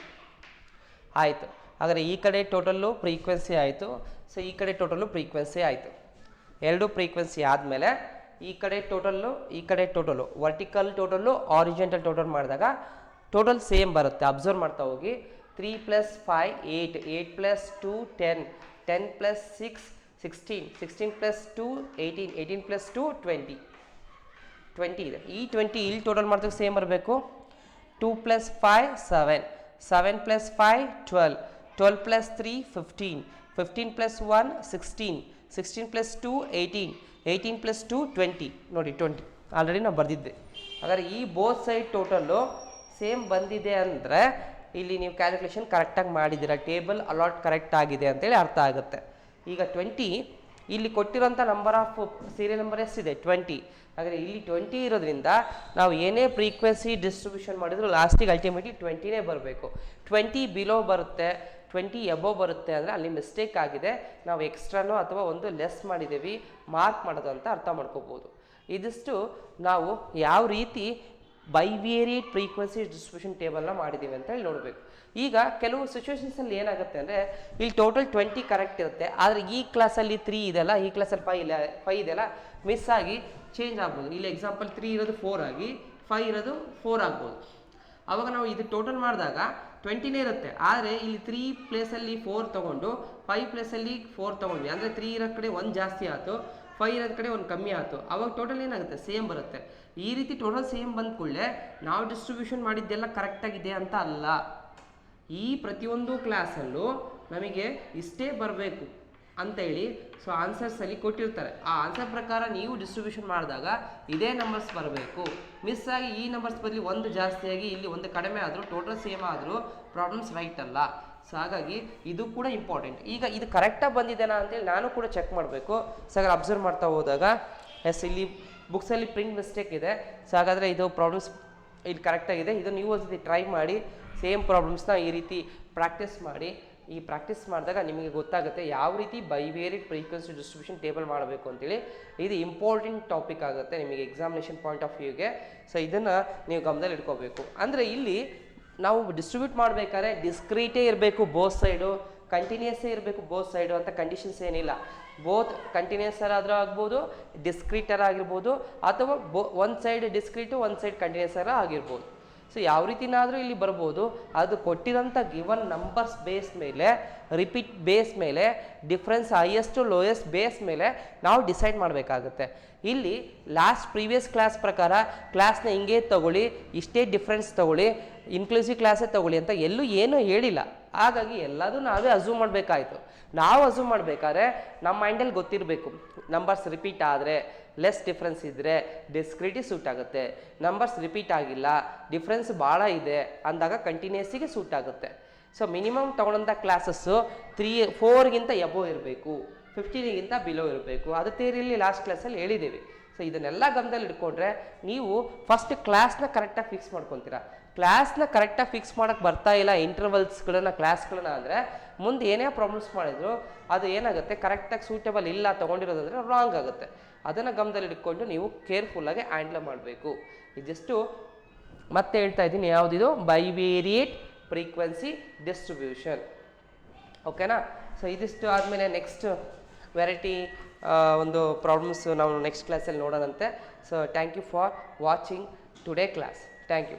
ಆಯಿತು. ಹಾಗಾದರೆ ಈ ಕಡೆ ಟೋಟಲ್ಲು ಫ್ರೀಕ್ವೆನ್ಸಿ ಆಯಿತು. ಸೊ ಈ ಕಡೆ ಟೋಟಲ್ಲು ಫ್ರೀಕ್ವೆನ್ಸಿ ಆಯಿತು. ಎರಡು ಫ್ರೀಕ್ವೆನ್ಸಿ ಆದಮೇಲೆ ಈ ಕಡೆ ಟೋಟಲ್ಲು, ಈ ಕಡೆ total, vertical total horizontal total ಮಾಡಿದಾಗ ಟೋಟಲ್ ಸೇಮ್ ಬರುತ್ತೆ. ಅಬ್ಸರ್ವ್ ಮಾಡ್ತಾ ಹೋಗಿ. 3 + 5 8, 8 + 2 10, 10 + 6 16, 16 + 2 18, 18 + 2 20, 20 ಇದೆ. ಈ 20 ಇಲ್ಲಿ ಟೋಟಲ್ ಮಾಡಿದಾಗ ಸೇಮ್ ಬರಬೇಕು. 2 + 5 7, 7 + 5 12, 12 + 3 15, 15 + 1 16, 16 + 2 18, 18 + 2 20. ನೋಡಿ 20 ಆಲ್ರೆಡಿ ನಾವು ಬರೆದಿದ್ದೆ. ಹಾಗಾದರೆ ಈ ಬೋತ್ ಸೈಡ್ ಟೋಟಲ್ಲು ಸೇಮ್ ಬಂದಿದೆ ಅಂದರೆ ಇಲ್ಲಿ ನೀವು ಕ್ಯಾಲ್ಕುಲೇಷನ್ ಕರೆಕ್ಟಾಗಿ ಮಾಡಿದ್ದೀರಾ, ಟೇಬಲ್ ಅಲಾಟ್ ಕರೆಕ್ಟ್ ಆಗಿದೆ ಅಂತೇಳಿ ಅರ್ಥ ಆಗುತ್ತೆ. ಈಗ 20 ಇಲ್ಲಿ ಕೊಟ್ಟಿರೋಂಥ ನಂಬರ್ ಆಫ್ ಸೀರಿಯಲ್ ನಂಬರ್ ಎಷ್ಟಿದೆ 20. ಹಾಗಾದರೆ ಇಲ್ಲಿ 20 ಇರೋದ್ರಿಂದ ನಾವು ಏನೇ ಫ್ರೀಕ್ವೆನ್ಸಿ ಡಿಸ್ಟ್ರಿಬ್ಯೂಷನ್ ಮಾಡಿದ್ರು ಲಾಸ್ಟಿಗೆ ಅಲ್ಟಿಮೇಟ್ಲಿ 20ನೇ ಬರಬೇಕು. 20 ಬಿಲೋ ಬರುತ್ತೆ, 20 ಎಬೋ ಬರುತ್ತೆ ಅಂದರೆ ಅಲ್ಲಿ ಮಿಸ್ಟೇಕ್ ಆಗಿದೆ, ನಾವು ಎಕ್ಸ್ಟ್ರಾನೋ ಅಥವಾ ಒಂದು ಲೆಸ್ ಮಾಡಿದ್ದೀವಿ, ಮಾರ್ಕ್ ಮಾಡೋದು ಅಂತ ಅರ್ಥ ಮಾಡ್ಕೋಬೋದು. ಇದಿಷ್ಟು ನಾವು ಯಾವ ರೀತಿ ಬೈವೇರಿಯೇಟ್ ಫ್ರೀಕ್ವೆನ್ಸಿ ಡಿಸ್ಟ್ರಿಬ್ಯೂಷನ್ ಟೇಬಲ್ನ ಮಾಡಿದ್ದೀವಿ ಅಂತ ಹೇಳಿ ನೋಡಬೇಕು. ಈಗ ಕೆಲವು ಸಿಚುವೇಶನ್ಸಲ್ಲಿ ಏನಾಗುತ್ತೆ ಅಂದರೆ ಇಲ್ಲಿ ಟೋಟಲ್ 20 ಕರೆಕ್ಟ್ ಇರುತ್ತೆ, ಆದರೆ ಈ ಕ್ಲಾಸಲ್ಲಿ 3 ಇದೆಯಲ್ಲ, ಈ ಕ್ಲಾಸಲ್ಲಿ 5 ಇದೆಯಲ್ಲ, ಮಿಸ್ ಆಗಿ ಚೇಂಜ್ ಆಗ್ಬೋದು. ಇಲ್ಲಿ ಎಕ್ಸಾಂಪಲ್ 3 ಇರೋದು 4 ಆಗಿ 5 ಇರೋದು 4 ಆಗ್ಬೋದು. ಆವಾಗ ನಾವು ಇದು ಟೋಟಲ್ ಮಾಡಿದಾಗ 20ನೇ ಇರುತ್ತೆ, ಆದರೆ ಇಲ್ಲಿ 3 ಪ್ಲೇಸಲ್ಲಿ 4 ತೊಗೊಂಡು 5 ಪ್ಲೇಸಲ್ಲಿ 4 ತೊಗೊಂಡ್ವಿ ಅಂದರೆ 3 ಇರೋ ಕಡೆ 1 ಜಾಸ್ತಿ ಆಯಿತು, 5 ಇರೋದ ಕಡೆ 1 ಕಮ್ಮಿ ಆಯಿತು. ಆವಾಗ ಟೋಟಲ್ ಏನಾಗುತ್ತೆ ಸೇಮ್ ಬರುತ್ತೆ. ಈ ರೀತಿ ಟೋಟಲ್ ಸೇಮ್ ಬಂದ ಕೂಡಲೇ ನಾವು ಡಿಸ್ಟ್ರಿಬ್ಯೂಷನ್ ಮಾಡಿದ್ದೆಲ್ಲ ಕರೆಕ್ಟಾಗಿದೆ ಅಂತ ಅಲ್ಲ. ಈ ಪ್ರತಿಯೊಂದು ಕ್ಲಾಸಲ್ಲೂ ನಮಗೆ ಇಷ್ಟೇ ಬರಬೇಕು ಅಂತೇಳಿ ಸೊ ಆನ್ಸರ್ಸಲ್ಲಿ ಕೊಟ್ಟಿರ್ತಾರೆ. ಆ ಆನ್ಸರ್ ಪ್ರಕಾರ ನೀವು ಡಿಸ್ಟ್ರಿಬ್ಯೂಷನ್ ಮಾಡಿದಾಗ ಇದೇ ನಂಬರ್ಸ್ ಬರಬೇಕು. ಮಿಸ್ ಆಗಿ ಈ ನಂಬರ್ಸ್ ಬದಲಿ 1 ಜಾಸ್ತಿಯಾಗಿ ಇಲ್ಲಿ 1 ಕಡಿಮೆ ಆದರೂ ಟೋಟಲ್ ಸೇಮ್ ಆದರೂ ಪ್ರಾಬ್ಲಮ್ಸ್ ರೈಟ್ ಅಲ್ಲ. ಸೊ ಹಾಗಾಗಿ ಇದು ಕೂಡ ಇಂಪಾರ್ಟೆಂಟ್. ಈಗ ಇದು ಕರೆಕ್ಟಾಗಿ ಬಂದಿದೆನಾ ಅಂತೇಳಿ ನಾನು ಕೂಡ ಚೆಕ್ ಮಾಡಬೇಕು. ಸೊ ಹಾಗಾದ್ರೆ ಅಬ್ಸರ್ವ್ ಮಾಡ್ತಾ ಹೋದಾಗ ಎಸ್ ಇಲ್ಲಿ ಬುಕ್ಸಲ್ಲಿ ಪ್ರಿಂಟ್ ಮಿಸ್ಟೇಕ್ ಇದೆ. ಸೊ ಹಾಗಾದರೆ ಇದು ಪ್ರಾಬ್ಲಮ್ಸ್ ಇಲ್ಲಿ ಕರೆಕ್ಟಾಗಿದೆ. ಇದು ನೀವು ಒಂದ್ಸತಿ ಟ್ರೈ ಮಾಡಿ ಸೇಮ್ ಪ್ರಾಬ್ಲಮ್ಸ್ನ ಈ ರೀತಿ ಪ್ರಾಕ್ಟೀಸ್ ಮಾಡಿ. ಈ ಪ್ರಾಕ್ಟೀಸ್ ಮಾಡಿದಾಗ ನಿಮಗೆ ಗೊತ್ತಾಗುತ್ತೆ ಯಾವ ರೀತಿ ಬೈವೇರಿಯೇಟ್ ಫ್ರೀಕ್ವೆನ್ಸಿ ಡಿಸ್ಟ್ರಿಬ್ಯೂಷನ್ ಟೇಬಲ್ ಮಾಡಬೇಕು ಅಂತೇಳಿ. ಇದು ಇಂಪಾರ್ಟೆಂಟ್ ಟಾಪಿಕ್ ಆಗುತ್ತೆ ನಿಮಗೆ ಎಕ್ಸಾಮಿನೇಷನ್ ಪಾಯಿಂಟ್ ಆಫ್ ವ್ಯೂಗೆ. ಸೊ ಇದನ್ನು ನೀವು ಗಮನದಲ್ಲಿ ಇಟ್ಕೋಬೇಕು. ಅಂದರೆ ಇಲ್ಲಿ ನಾವು ಡಿಸ್ಟ್ರಿಬ್ಯೂಟ್ ಮಾಡಬೇಕಾದ್ರೆ ಡಿಸ್ಕ್ರೀಟೇ ಇರಬೇಕು ಬೋತ್ ಸೈಡು, ಕಂಟಿನ್ಯೂಸೇ ಇರಬೇಕು ಬೋತ್ ಸೈಡು ಅಂತ ಕಂಡೀಷನ್ಸ್ ಏನಿಲ್ಲ. ಬೋತ್ ಕಂಟಿನ್ಯೂಸರ್ ಆದರೂ ಆಗ್ಬೋದು, ಡಿಸ್ಕ್ರೀಟರ್ ಆಗಿರ್ಬೋದು, ಅಥವಾ ಒಂದು ಸೈಡ್ ಡಿಸ್ಕ್ರೀಟು ಒಂದು ಸೈಡ್ ಕಂಟಿನ್ಯೂಸರ್ ಆಗಿರ್ಬೋದು. ಸೊ ಯಾವ ರೀತಿನಾದರೂ ಇಲ್ಲಿ ಬರ್ಬೋದು. ಅದು ಕೊಟ್ಟಿರೋಂಥ ಗಿವನ್ ನಂಬರ್ಸ್ ಬೇಸ್ ಮೇಲೆ, ರಿಪೀಟ್ ಬೇಸ್ ಮೇಲೆ, ಡಿಫ್ರೆನ್ಸ್ ಹೈಯೆಸ್ಟು ಲೋಯೆಸ್ಟ್ ಬೇಸ್ ಮೇಲೆ ನಾವು ಡಿಸೈಡ್ ಮಾಡಬೇಕಾಗುತ್ತೆ. ಇಲ್ಲಿ ಪ್ರೀವಿಯಸ್ ಕ್ಲಾಸ್ ಪ್ರಕಾರ ಕ್ಲಾಸ್ನ ಹಿಂಗೆ ತಗೊಳ್ಳಿ, ಇಷ್ಟೇ ಡಿಫ್ರೆನ್ಸ್ ತಗೊಳ್ಳಿ, ಇನ್ಕ್ಲೂಸಿವ್ ಕ್ಲಾಸೇ ತಗೊಳ್ಳಿ ಅಂತ ಎಲ್ಲೂ ಏನೂ ಹೇಳಿಲ್ಲ. ಹಾಗಾಗಿ ಎಲ್ಲದೂ ನಾವೇ ಅಸ್ಯೂಮ್ ಮಾಡಬೇಕಾಯ್ತು. ನಾವು ಅಸ್ಯೂಮ್ ಮಾಡಬೇಕಾದ್ರೆ ನಮ್ಮ ಮೈಂಡಲ್ಲಿ ಗೊತ್ತಿರಬೇಕು, ನಂಬರ್ಸ್ ರಿಪೀಟ್ ಆದರೆ, ಲೆಸ್ ಡಿಫ್ರೆನ್ಸ್ ಇದ್ದರೆ ಡಿಸ್ಕ್ರೀಟಿ ಸೂಟ್ ಆಗುತ್ತೆ. ನಂಬರ್ಸ್ ರಿಪೀಟ್ ಆಗಿಲ್ಲ, ಡಿಫ್ರೆನ್ಸ್ ಭಾಳ ಇದೆ ಅಂದಾಗ ಕಂಟಿನ್ಯೂಸಿಗೆ ಸೂಟ್ ಆಗುತ್ತೆ. ಸೊ ಮಿನಿಮಮ್ ತೊಗೊಂಡಂಥ ಕ್ಲಾಸಸ್ಸು 4ಗಿಂತ ಎಬೋವ್ ಇರಬೇಕು, 15ಗಿಂತ ಬಿಲೋ ಇರಬೇಕು. ಅದು ಥಿಯರಿಯಲ್ಲಿ ಲಾಸ್ಟ್ ಕ್ಲಾಸಲ್ಲಿ ಹೇಳಿದ್ದೀವಿ. ಸೊ ಇದನ್ನೆಲ್ಲ ಗಮನದಲ್ಲಿ ಇಟ್ಕೊಂಡ್ರೆ ನೀವು ಫಸ್ಟ್ ಕ್ಲಾಸ್ನ ಕರೆಕ್ಟಾಗಿ ಫಿಕ್ಸ್ ಮಾಡ್ಕೊತೀರಾ. ಕ್ಲಾಸ್ನ ಕರೆಕ್ಟಾಗಿ ಫಿಕ್ಸ್ ಮಾಡೋಕ್ಕೆ ಬರ್ತಾ ಇಲ್ಲ, ಇಂಟರ್ವಲ್ಸ್ಗಳನ್ನ ಕ್ಲಾಸ್ಗಳನ್ನ ಅಂದರೆ ಮುಂದೆ ಏನೇ ಪ್ರಾಬ್ಲಮ್ಸ್ ಮಾಡಿದ್ರು ಅದು ಏನಾಗುತ್ತೆ, ಕರೆಕ್ಟಾಗಿ ಸೂಟೇಬಲ್ ಇಲ್ಲ ತೊಗೊಂಡಿರೋದಂದರೆ ರಾಂಗ್ ಆಗುತ್ತೆ. ಅದನ್ನು ಗಮನದಲ್ಲಿ ಇಟ್ಕೊಂಡು ನೀವು ಕೇರ್ಫುಲ್ಲಾಗಿ ಹ್ಯಾಂಡ್ಲ್ ಮಾಡಬೇಕು. ಇದಿಷ್ಟು ಮತ್ತೆ ಹೇಳ್ತಾ ಇದ್ದೀನಿ, ಯಾವುದಿದು ಬೈವೇರಿಯೇಟ್ ಫ್ರೀಕ್ವೆನ್ಸಿ ಡಿಸ್ಟ್ರಿಬ್ಯೂಷನ್. ಓಕೆನಾ? ಸೊ ಇದಿಷ್ಟು ಆದಮೇಲೆ ನೆಕ್ಸ್ಟ್ ವೆರೈಟಿ ಒಂದು ಪ್ರಾಬ್ಲಮ್ಸ್ ನಾವು ನೆಕ್ಸ್ಟ್ ಕ್ಲಾಸಲ್ಲಿ ನೋಡೋಣಂತೆ. So thank you for watching today class. Thank you.